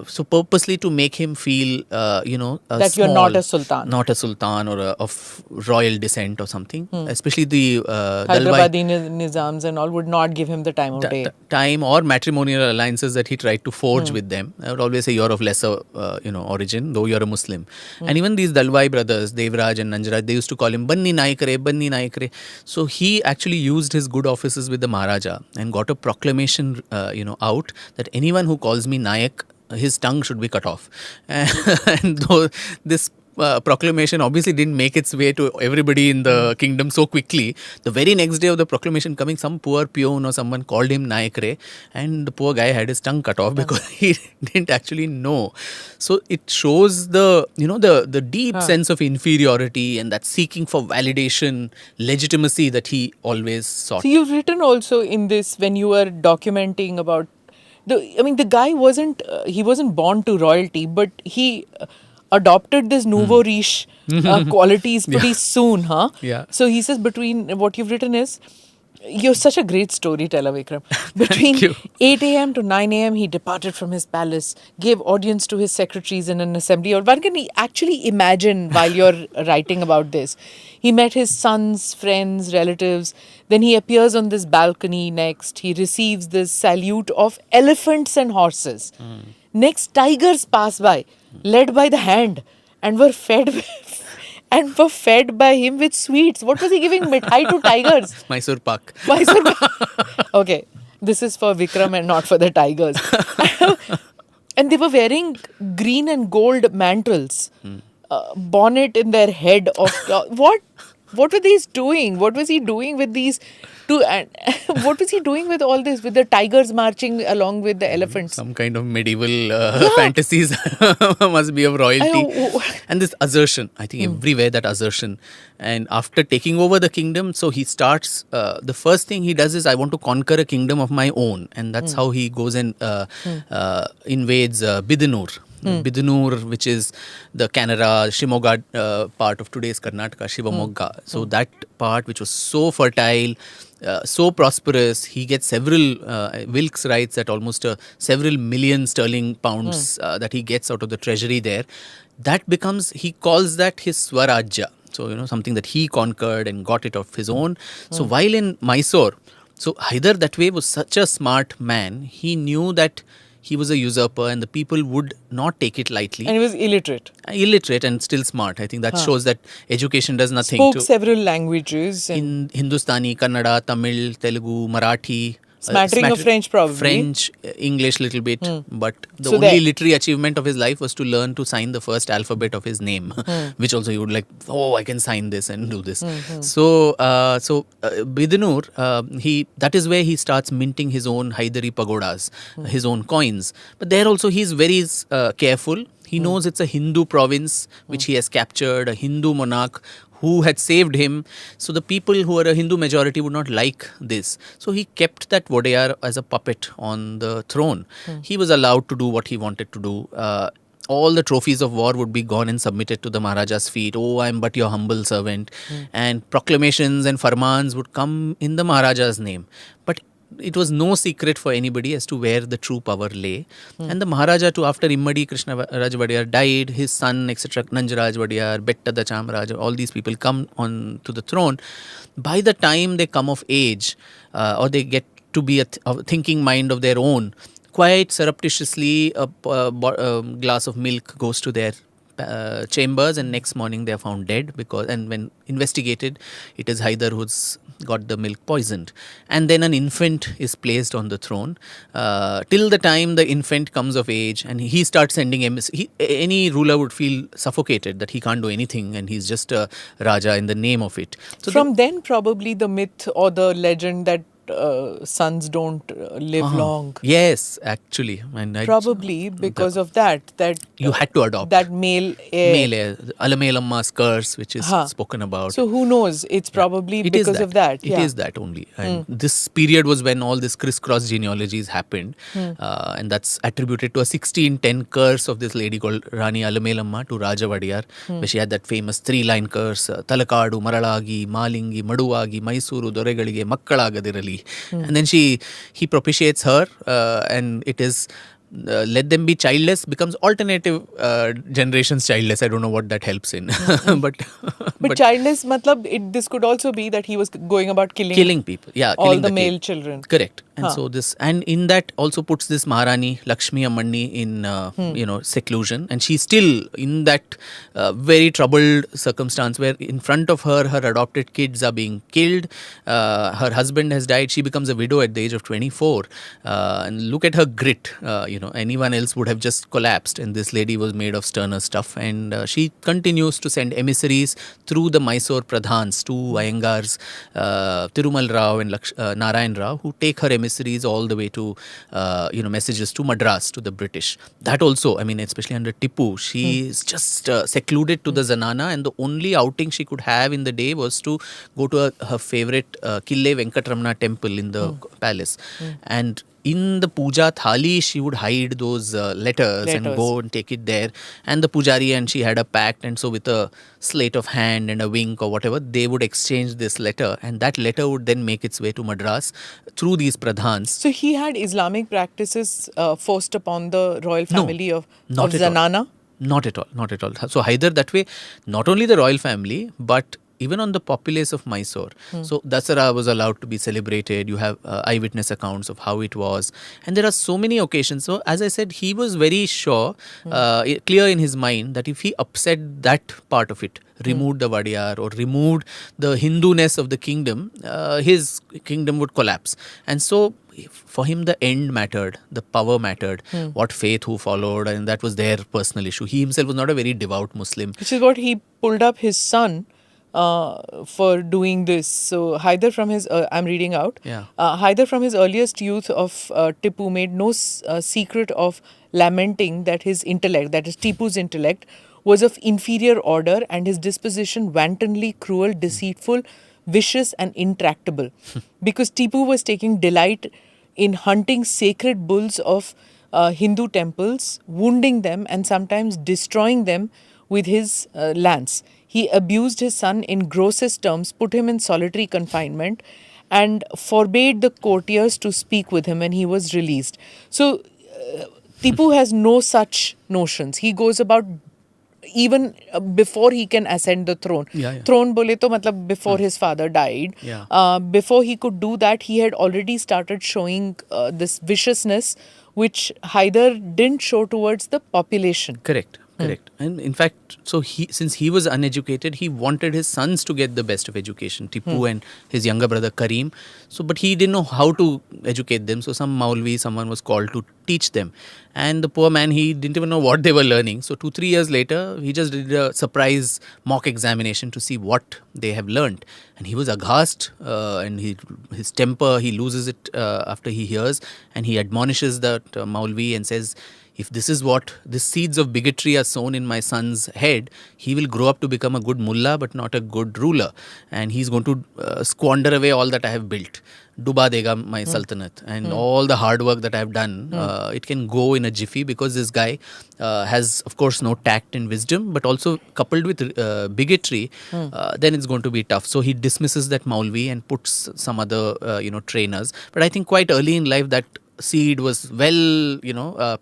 so purposely to make him feel, that small, you're not a sultan. Not a sultan or of royal descent or something. Especially the Hyderabadi Nizams and all would not give him the time of day. Time or matrimonial alliances that he tried to forge with them. I would always say you're of lesser origin, though you're a Muslim. And even these Dalwai brothers, Devraj and Nanjaraj, they used to call him Banni Naik Re, Banni Naik Re. So he actually used his good offices with the Maharaja and got a proclamation, out that anyone who calls me Nayak, his tongue should be cut off. And though this proclamation obviously didn't make its way to everybody in the kingdom so quickly. The very next day of the proclamation coming, some poor peon or someone called him Naik Re, and the poor guy had his tongue cut off because he didn't actually know. So it shows the deep sense of inferiority and that seeking for validation, legitimacy that he always sought. So you've written also in this when you were documenting about the guy wasn't born to royalty, but he adopted this nouveau riche qualities pretty soon, huh? Yeah. So he says between what you've written is, you're such a great storyteller, Vikram. Between 8 a.m. to 9 a.m. he departed from his palace, gave audience to his secretaries in an assembly. Or one can actually imagine while you're writing about this. He met his sons, friends, relatives. Then he appears on this balcony next. He receives this salute of elephants and horses. Next, tigers pass by, led by the hand, and were fed by him with sweets. What was he giving mithai to tigers? Mysore Pak. Okay, this is for Vikram and not for the tigers. And they were wearing green and gold mantles, bonnet in their head of What were these doing? What was he doing with these two? And what was he doing with all this? With the tigers marching along with the elephants? Some kind of medieval fantasies must be of royalty. And this assertion, I think everywhere that assertion. And after taking over the kingdom, so he starts, the first thing he does is, I want to conquer a kingdom of my own. And that's how he goes and invades Bidanur. Bidanur, which is the Canara, Shimoga part of today's Karnataka, Shivamogga. So that part, which was so fertile, so prosperous, he gets several, Wilkes writes that almost several million sterling pounds that he gets out of the treasury there. That becomes, he calls that his Swarajya. So, something that he conquered and got it of his own. So while in Mysore, so Hyder that way was such a smart man, he knew that he was a usurper and the people would not take it lightly. And he was illiterate. Illiterate and still smart. I think that shows that education does nothing Spoke several languages. In Hindustani, Kannada, Tamil, Telugu, Marathi. Smattering of French probably. French, English little bit. But the only literary achievement of his life was to learn to sign the first alphabet of his name. Which also you would like, I can sign this and do this. So Bidanur, that is where he starts minting his own Haidari pagodas, his own coins. But there also he is very careful. He knows it's a Hindu province which he has captured, a Hindu monarch who had saved him. So the people who are a Hindu majority would not like this. So he kept that Wadeyar as a puppet on the throne. He was allowed to do what he wanted to do. All the trophies of war would be gone and submitted to the Maharaja's feet. Oh, I am but your humble servant. And proclamations and farmans would come in the Maharaja's name. But it was no secret for anybody as to where the true power lay. And the Maharaja too, after Immadi Krishna Raj Wadeyar died, his son, etc., Nanjaraj Wadeyar, Bettada Chamaraj, all these people come on to the throne. By the time they come of age, or they get to be a thinking mind of their own, quite surreptitiously a glass of milk goes to their chambers, and next morning they are found dead, and when investigated, it is Hyder who's got the milk poisoned. And then an infant is placed on the throne till the time the infant comes of age, and he starts sending any ruler would feel suffocated that he can't do anything and he's just a Raja in the name of it. So from then probably the myth or the legend that sons don't live long. Yes, actually. And probably because of that you had to adopt that male heir. Alamelamma's curse, which is spoken about. So who knows? It's probably because of that. It is that only. And this period was when all this crisscross genealogies happened. And that's attributed to a 1610 curse of this lady called Rani Alamelamma to Raja Wadeyar, where she had that famous 3-line curse, Talakadu, Maralagi, Malingi, Maduagi, Mysuru, Doregalige, Makkalagadiraali. And then he propitiates her, and it is let them be childless becomes alternative generations childless. I don't know what that helps in. but childless, matlab, this could also be that he was going about killing people. Yeah, all killing the male children. Correct. And so and in that also puts this Maharani Lakshmi Ammanni in seclusion, and she's still in that very troubled circumstance where in front of her adopted kids are being killed. Her husband has died. She becomes a widow at the age of 24. And look at her grit. Anyone else would have just collapsed, and this lady was made of sterner stuff, and she continues to send emissaries through the Mysore Pradhans to Iyengars, Tirumal Rao and Narayan Rao, who take her emissaries all the way to messages to Madras, to the British. That also, especially under Tipu, she is just secluded to the Zanana, and the only outing she could have in the day was to go to her favorite Kille Venkatramana temple in the palace. And in the puja thali, she would hide those letters and go and take it there. And the pujari and she had a pact, and so with a sleight of hand and a wink or whatever, they would exchange this letter, and that letter would then make its way to Madras through these pradhans. So he had Islamic practices forced upon the royal family of Zanana? Not at all. So Hyder that way, not only the royal family, but even on the populace of Mysore. So Dasara was allowed to be celebrated. You have eyewitness accounts of how it was. And there are so many occasions. So as I said, he was very sure, clear in his mind that if he upset that part of it, removed the Wadeyar or removed the Hindu-ness of the kingdom, his kingdom would collapse. And so for him, the end mattered, the power mattered, what faith who followed, and that was their personal issue. He himself was not a very devout Muslim. Which is what he pulled up his son for doing this. So Hyder from his, I'm reading out, Hyder from his earliest youth of Tipu made no secret of lamenting that his intellect, that is Tipu's intellect, was of inferior order, and his disposition wantonly cruel, deceitful, vicious and intractable. Because Tipu was taking delight in hunting sacred bulls of Hindu temples, wounding them and sometimes destroying them with his lance. He abused his son in grossest terms, put him in solitary confinement, and forbade the courtiers to speak with him when he was released. So Tipu has no such notions. He goes about even before he can ascend the throne. Throne bole to matlab before his father died. Before he could do that, he had already started showing this viciousness, which Hyder didn't show towards the population. Correct. And in fact, so since he was uneducated, he wanted his sons to get the best of education, Tipu and his younger brother Karim. So, but he didn't know how to educate them. So some Maulvi, someone was called to teach them. And the poor man, he didn't even know what they were learning. So 2-3 years later, he just did a surprise mock examination to see what they have learned. And he was aghast, and his temper, he loses it after he hears. And he admonishes that Maulvi and says, if this is what the seeds of bigotry are sown in my son's head, he will grow up to become a good mullah but not a good ruler, and he's going to squander away all that I have built. Duba dega my sultanate, and all the hard work that I've done, it can go in a jiffy, because this guy has, of course, no tact and wisdom, but also coupled with bigotry, then it's going to be tough. So he dismisses that Maulvi and puts some other, trainers. But I think quite early in life that seed was well,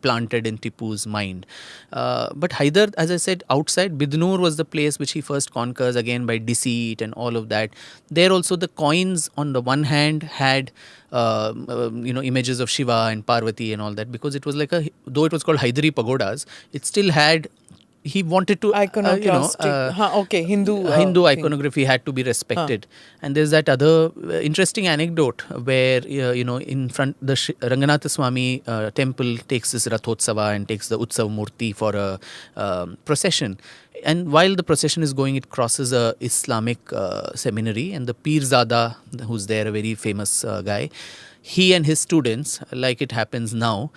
planted in Tipu's mind. But Hyder, as I said, outside, Bidnur was the place which he first conquers, again by deceit and all of that. There also the coins on the one hand had, images of Shiva and Parvati and all that, because it was like though it was called Haidari pagodas, it still had, he wanted to, Iconoclastic. Hindu iconography had to be respected. And there's that other interesting anecdote where, in front, the Ranganatha Swami temple takes this Rathotsava and takes the Utsav Murti for a procession. And while the procession is going, it crosses a Islamic seminary, and the Pirzada, who's there, a very famous guy, he and his students, like it happens now,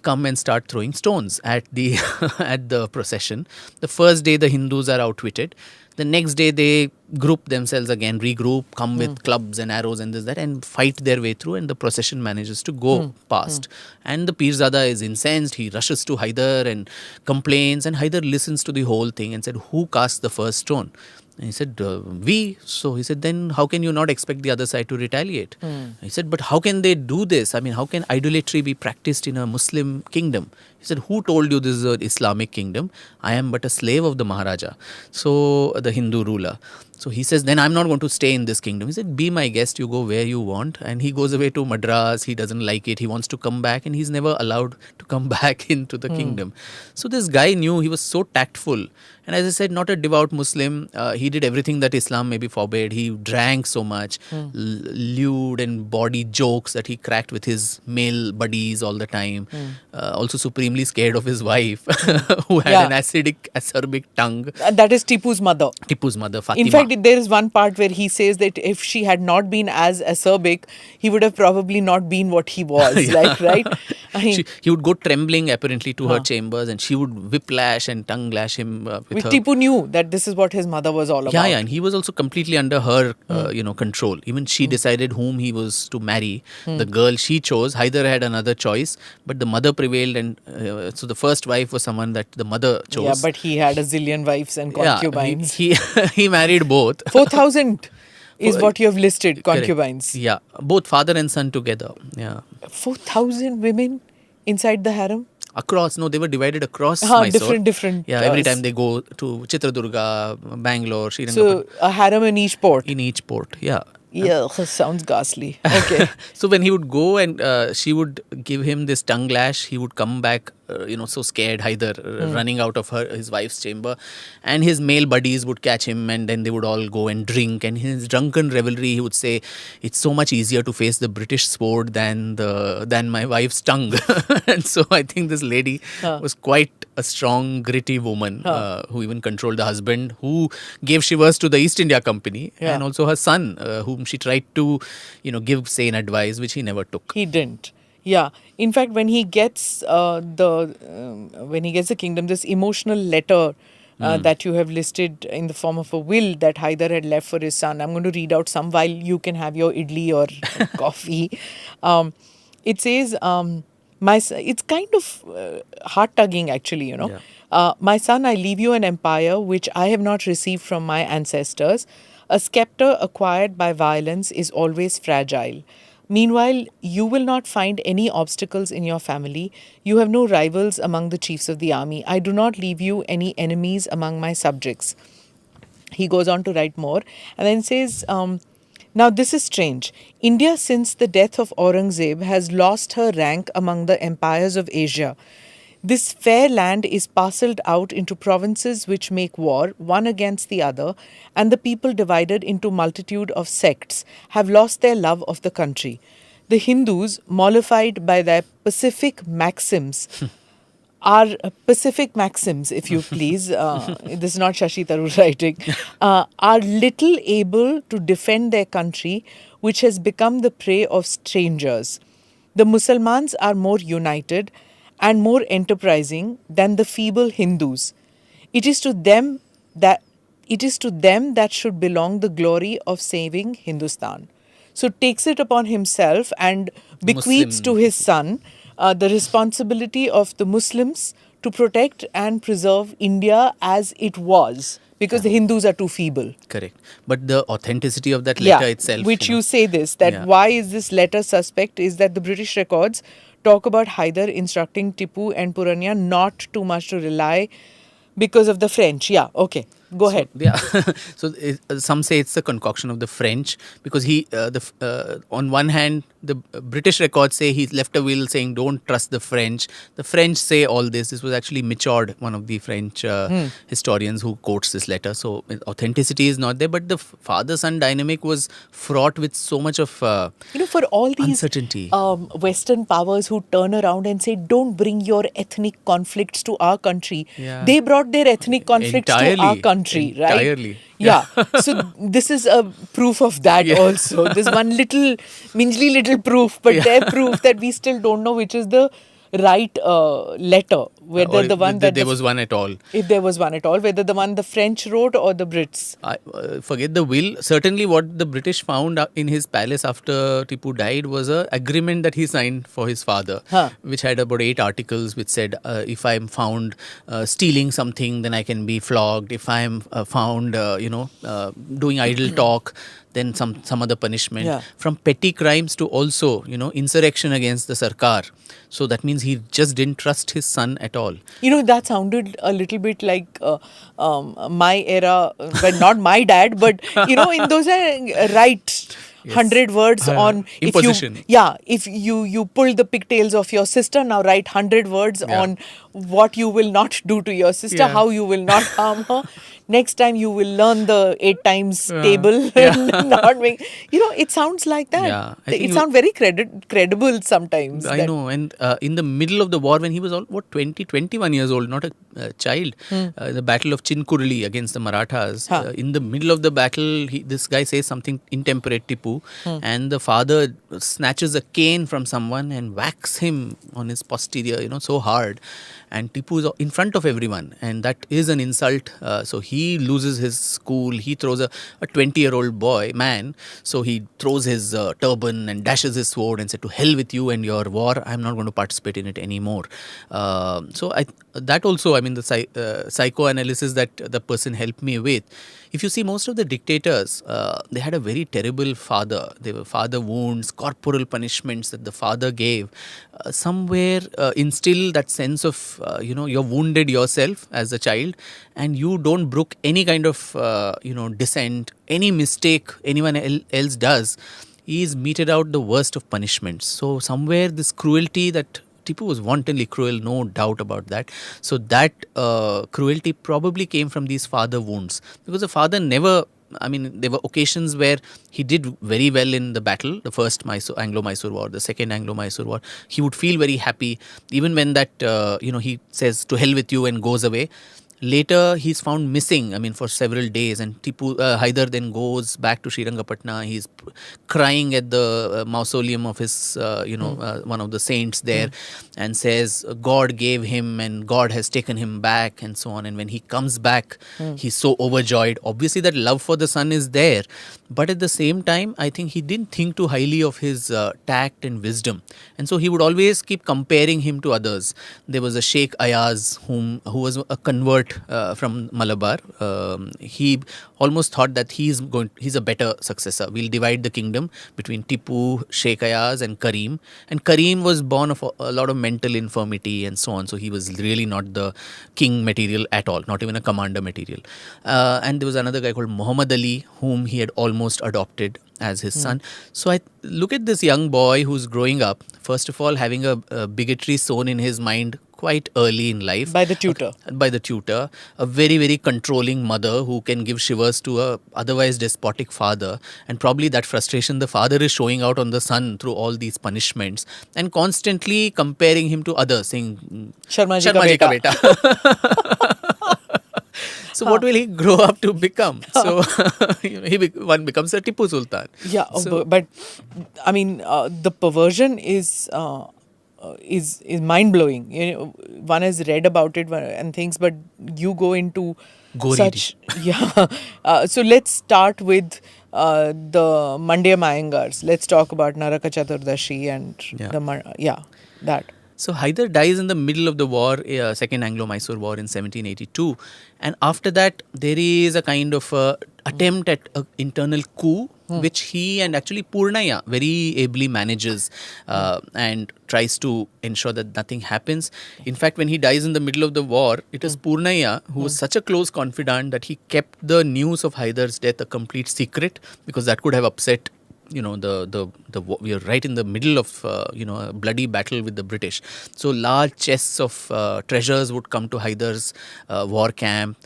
come and start throwing stones at the at the procession. The first day the Hindus are outwitted. The next day they group themselves again, regroup, come with clubs and arrows and this, that, and fight their way through, and the procession manages to go past. And the Pirzada is incensed. He rushes to Hyder and complains, and Hyder listens to the whole thing and said, who cast the first stone? And he said, we. So he said, then how can you not expect the other side to retaliate? He said, but how can they do this? I mean, how can idolatry be practiced in a Muslim kingdom? He said, who told you this is an Islamic kingdom? I am but a slave of the Maharaja, so the Hindu ruler. So he says, then I'm not going to stay in this kingdom. He said, be my guest, you go where you want. And he goes away to Madras. He doesn't like it. He wants to come back, and he's never allowed to come back into the kingdom. So this guy knew, he was so tactful. And as I said, not a devout Muslim. He did everything that Islam maybe forbade. He drank so much, lewd and bawdy jokes that he cracked with his male buddies all the time. Also supremely scared of his wife, who had an acerbic tongue. That is Tipu's mother. Tipu's mother, Fatima. In fact, there is one part where he says that if she had not been as acerbic, he would have probably not been what he was. Like, right? He would go trembling apparently to her chambers, and she would whiplash and tongue lash him with her. Tipu knew that this is what his mother was all about. Yeah, and he was also completely under her, control. Even she decided whom he was to marry. The girl she chose, Hyder had another choice, but the mother prevailed, and so the first wife was someone that the mother chose. Yeah, but he had a zillion wives and concubines. Yeah, he married both. 4,000 is what you have listed, concubines. Correct. Yeah, both father and son together. Yeah. 4,000 women inside the harem? Across, no, they were divided across Mysore. Different. Yeah, every time they go to Chitradurga, Bangalore, Srirangapatnam. So, a harem in each port? In each port, yeah. Yeah, sounds ghastly. Okay. So when he would go and she would give him this tongue lash, he would come back, so scared, Hyder, running out of his wife's chamber. And his male buddies would catch him, and then they would all go and drink. And in his drunken revelry, he would say, it's so much easier to face the British sword than my wife's tongue. And so I think this lady was quite a strong, gritty woman who even controlled the husband, who gave shivers to the East India Company, and also her son, whom she tried to, give sane advice, which he never took. He didn't. Yeah. In fact, when he gets the kingdom, this emotional letter that you have listed in the form of a will that Hyder had left for his son. I'm going to read out some while you can have your idli or coffee. It says, it's kind of heart-tugging actually, Yeah. My son, I leave you an empire which I have not received from my ancestors. A scepter acquired by violence is always fragile. Meanwhile, you will not find any obstacles in your family. You have no rivals among the chiefs of the army. I do not leave you any enemies among my subjects. He goes on to write more and then says, now this is strange. India, since the death of Aurangzeb, has lost her rank among the empires of Asia. This fair land is parcelled out into provinces which make war, one against the other, and the people, divided into multitude of sects, have lost their love of the country. The Hindus, mollified by their pacific maxims, if you please, this is not Shashi Tharoor writing, are little able to defend their country, which has become the prey of strangers. The Musalmans are more united, and more enterprising than the feeble Hindus. It is to them that should belong the glory of saving Hindustan. So takes it upon himself and bequeaths to his son the responsibility of the Muslims to protect and preserve India as it was, because the Hindus are too feeble. Correct. But the authenticity of that letter itself. Which you say this, that why is this letter suspect, is that the British records talk about Hyder instructing Tipu and Purania not too much to rely because of the French. Yeah, okay. Go ahead. Yeah. So some say it's a concoction of the French, because on one hand, the British records say he left a will saying don't trust the French. The French say all this. This was actually Michaud, one of the French historians, who quotes this letter. So authenticity is not there, but the father-son dynamic was fraught with so much of for all these uncertainty. Western powers who turn around and say don't bring your ethnic conflicts to our country. Yeah. They brought their ethnic conflicts to our country. Right? Entirely. Yeah. So this is a proof of that also. This one little, mingly little proof, but their proof that we still don't know which is the right letter. Whether the one that there was one at all. If there was one at all, whether the one the French wrote or the Brits. I forget the will. Certainly what the British found in his palace after Tipu died was a agreement that he signed for his father, which had about 8 articles, which said if I am found stealing something, then I can be flogged. If I am found doing idle talk, then some other punishment. Yeah. From petty crimes to also insurrection against the Sarkar. So that means he just didn't trust his son at all. That sounded a little bit like my era, but not my dad, but in those write 100 words on imposition. If you pull the pigtails of your sister, now write 100 words on what you will not do to your sister, how you will not harm her. Next time you will learn the 8 times table and not make. It sounds like that. Yeah, it sounds very credible sometimes. I know. And in the middle of the war, when he was 21 years old, not a child, the battle of Chinkurli against the Marathas. In the middle of the battle, this guy says something intemperate, Tipu, and the father snatches a cane from someone and whacks him on his posterior, so hard. And Tipu is in front of everyone, and that is an insult. So he loses his school. He throws a 20-year-old man. So he throws his turban and dashes his sword and said, "To hell with you and your war. I'm not going to participate in it anymore." That also, the psychoanalysis that the person helped me with. If you see, most of the dictators, they had a very terrible father. They were father wounds, corporal punishments that the father gave. Somewhere instill that sense of, you're wounded yourself as a child, and you don't brook any kind of, dissent, any mistake anyone else does is meted out the worst of punishments. So somewhere this cruelty that Tipu was wantonly cruel, no doubt about that. So that cruelty probably came from these father wounds, because the father never, there were occasions where he did very well in the battle, the first Anglo-Mysore War, the second Anglo-Mysore War. He would feel very happy, even when that, he says, "To hell with you," and goes away. Later, he's found missing, for several days, and Hyder then goes back to Srirangapatna. He's crying at the mausoleum of his, one of the saints there, and says, God gave him and God has taken him back, and so on. And when he comes back, he's so overjoyed. Obviously, that love for the son is there. But at the same time, I think he didn't think too highly of his tact and wisdom. And so he would always keep comparing him to others. There was a Sheikh Ayaz, who was a convert from Malabar. He almost thought that he's a better successor. We'll divide the kingdom between Tipu, Sheikh Ayaz and Karim. And Karim was born of a lot of mental infirmity and so on. So he was really not the king material at all, not even a commander material. And there was another guy called Muhammad Ali, whom he had almost adopted as his son. So I look at this young boy who's growing up, first of all, having a bigotry sown in his mind quite early in life. By the tutor. A very, very controlling mother who can give shivers to a otherwise despotic father. And probably that frustration the father is showing out on the son through all these punishments, and constantly comparing him to others, saying, Sharma ji ka beta. So what will he grow up to become? So one becomes a Tipu Sultan. Yeah, but the perversion is is mind blowing. One has read about it and things, but you go into Gory such yeah. So let's start with the Mandya Mayangars. Let's talk about Naraka Chaturdashi and that. So Hyder dies in the middle of the war, Second Anglo-Mysore War in 1782, and after that there is a kind of attempt at an internal coup, which he and actually Purnaya very ably manages and tries to ensure that nothing happens. In fact, when he dies in the middle of the war, it is Purnaya who was such a close confidant that he kept the news of Hyder's death a complete secret, because that could have upset we are right in the middle of a bloody battle with the British. So large chests of treasures would come to Hyder's war camp,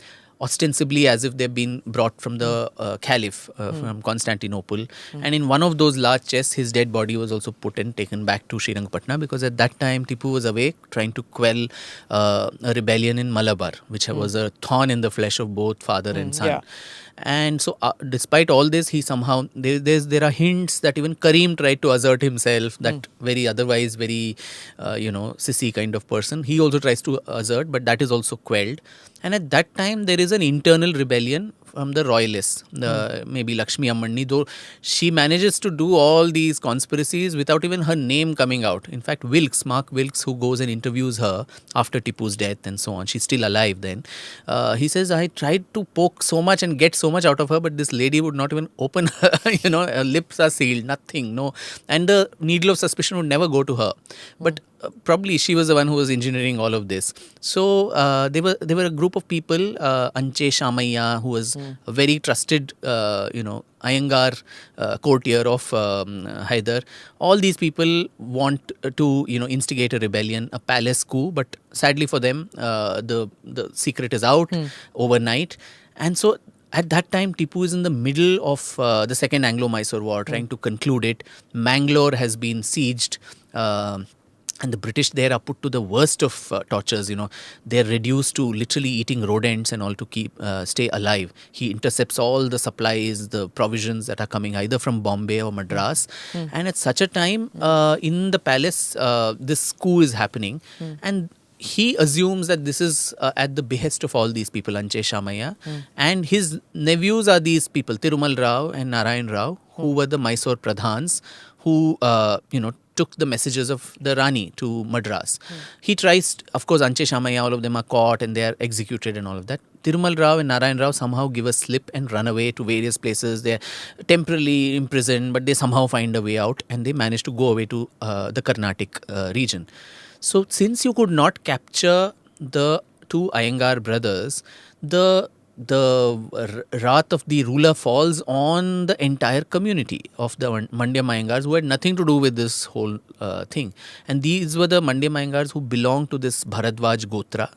ostensibly as if they've been brought from the Caliph from Constantinople. And in one of those large chests, his dead body was also put and taken back to Srirangapatna, because at that time Tipu was awake trying to quell a rebellion in Malabar, which was a thorn in the flesh of both father and son. Yeah. And so, despite all this, he somehow there are hints that even Karim tried to assert himself. That otherwise very sissy kind of person. He also tries to assert, but that is also quelled. And at that time, there is an internal rebellion from the royalists, maybe Lakshmi Ammani, though she manages to do all these conspiracies without even her name coming out. In fact, Mark Wilkes, who goes and interviews her after Tipu's death and so on, she's still alive then, he says, I tried to poke so much and get so much out of her, but this lady would not even open her, her lips are sealed, nothing, no. And the needle of suspicion would never go to her. But probably she was the one who was engineering all of this. So they were a group of people, Anche Shamayya, who was a very trusted, Iyengar courtier of Hyder. All these people want to, instigate a rebellion, a palace coup. But sadly for them, the secret is out overnight. And so at that time, Tipu is in the middle of the Second Anglo-Mysore War, trying to conclude it. Mangalore has been sieged. And the British there are put to the worst of tortures. They're reduced to literally eating rodents and all to stay alive. He intercepts all the supplies, the provisions that are coming either from Bombay or Madras. And at such a time, in the palace, this coup is happening. And he assumes that this is at the behest of all these people, Anche Shamayya. And his nephews are these people, Tirumal Rao and Narayan Rao, who were the Mysore Pradhans, who, took the messages of the Rani to Madras. He tries, of course, Anche Shamayya, all of them are caught and they are executed and all of that. Tirumal Rao and Narayan Rao somehow give a slip and run away to various places. They're temporarily imprisoned, but they somehow find a way out and they manage to go away to the Carnatic region. So since you could not capture the two Iyengar brothers, the wrath of the ruler falls on the entire community of the Mandya Mayangars, who had nothing to do with this whole thing. And these were the Mandya Mayangars who belonged to this Bharadwaj Gotra,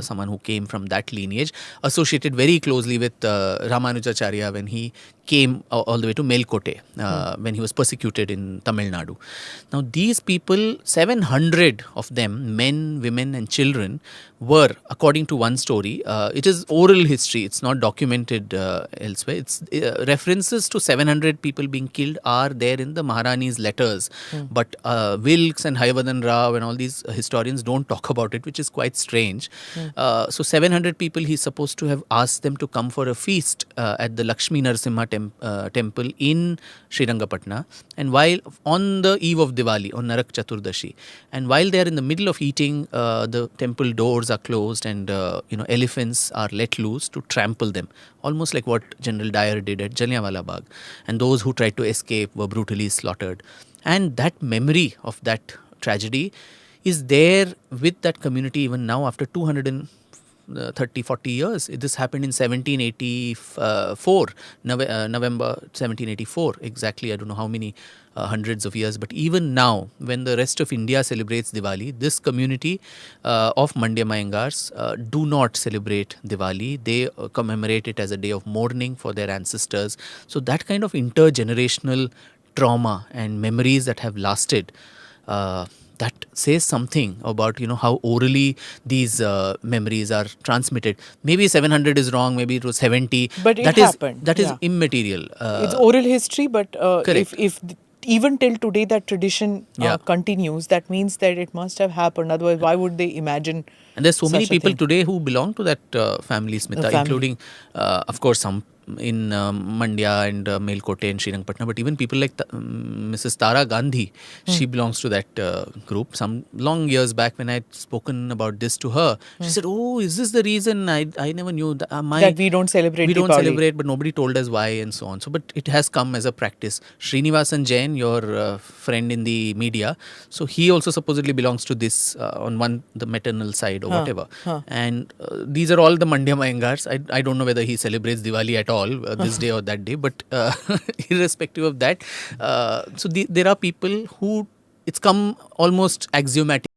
someone who came from that lineage, associated very closely with Ramanujacharya when he came all the way to Melkote, when he was persecuted in Tamil Nadu. Now these people, 700 of them, men, women and children, were, according to one story, it is oral history, it's not documented elsewhere, it's references to 700 people being killed are there in the Maharani's letters, but Wilkes and Hayavardhan Rao and all these historians don't talk about it, which is quite strange. So 700 people, he's supposed to have asked them to come for a feast at the Lakshmi Narasimha temple in Srirangapatna, and while on the eve of Diwali, on Narak Chaturdashi, and while they are in the middle of eating, the temple doors are closed and elephants are let loose to trample them, almost like what General Dyer did at Jallianwala Bagh, and those who tried to escape were brutally slaughtered. And that memory of that tragedy is there with that community even now after 230-40 years. This happened in 1784, November 1784, exactly. I don't know how many hundreds of years, but even now, when the rest of India celebrates Diwali, this community of Mandya Mayangars do not celebrate Diwali. They commemorate it as a day of mourning for their ancestors. So that kind of intergenerational trauma and memories that have lasted, that says something about how orally these memories are transmitted. Maybe 700 is wrong, maybe it was 70. But it happened. That is immaterial. It's oral history, but if even till today that tradition Yeah. continues. That means that it must have happened. Otherwise, why would they imagine? And there's so many such a people thing? today who belong to that family, Smita, Family. including, of course, some in Mandya and Melkote and Srirangpatna, but even people like Mrs. Tara Gandhi, she belongs to that group. Some long years back when I had spoken about this to her, she said, "Oh, is this the reason? I never knew that, That we don't celebrate we don't Deepavali." celebrate, but nobody told us why and so on." So, but it has come as a practice. Srinivasan Jain, your friend in the media, so he also supposedly belongs to this on the maternal side or whatever. And these are all the Mandya Mayangars. I don't know whether he celebrates Diwali at all this day or that day, but irrespective of that, so there are people who it's come almost axiomatic.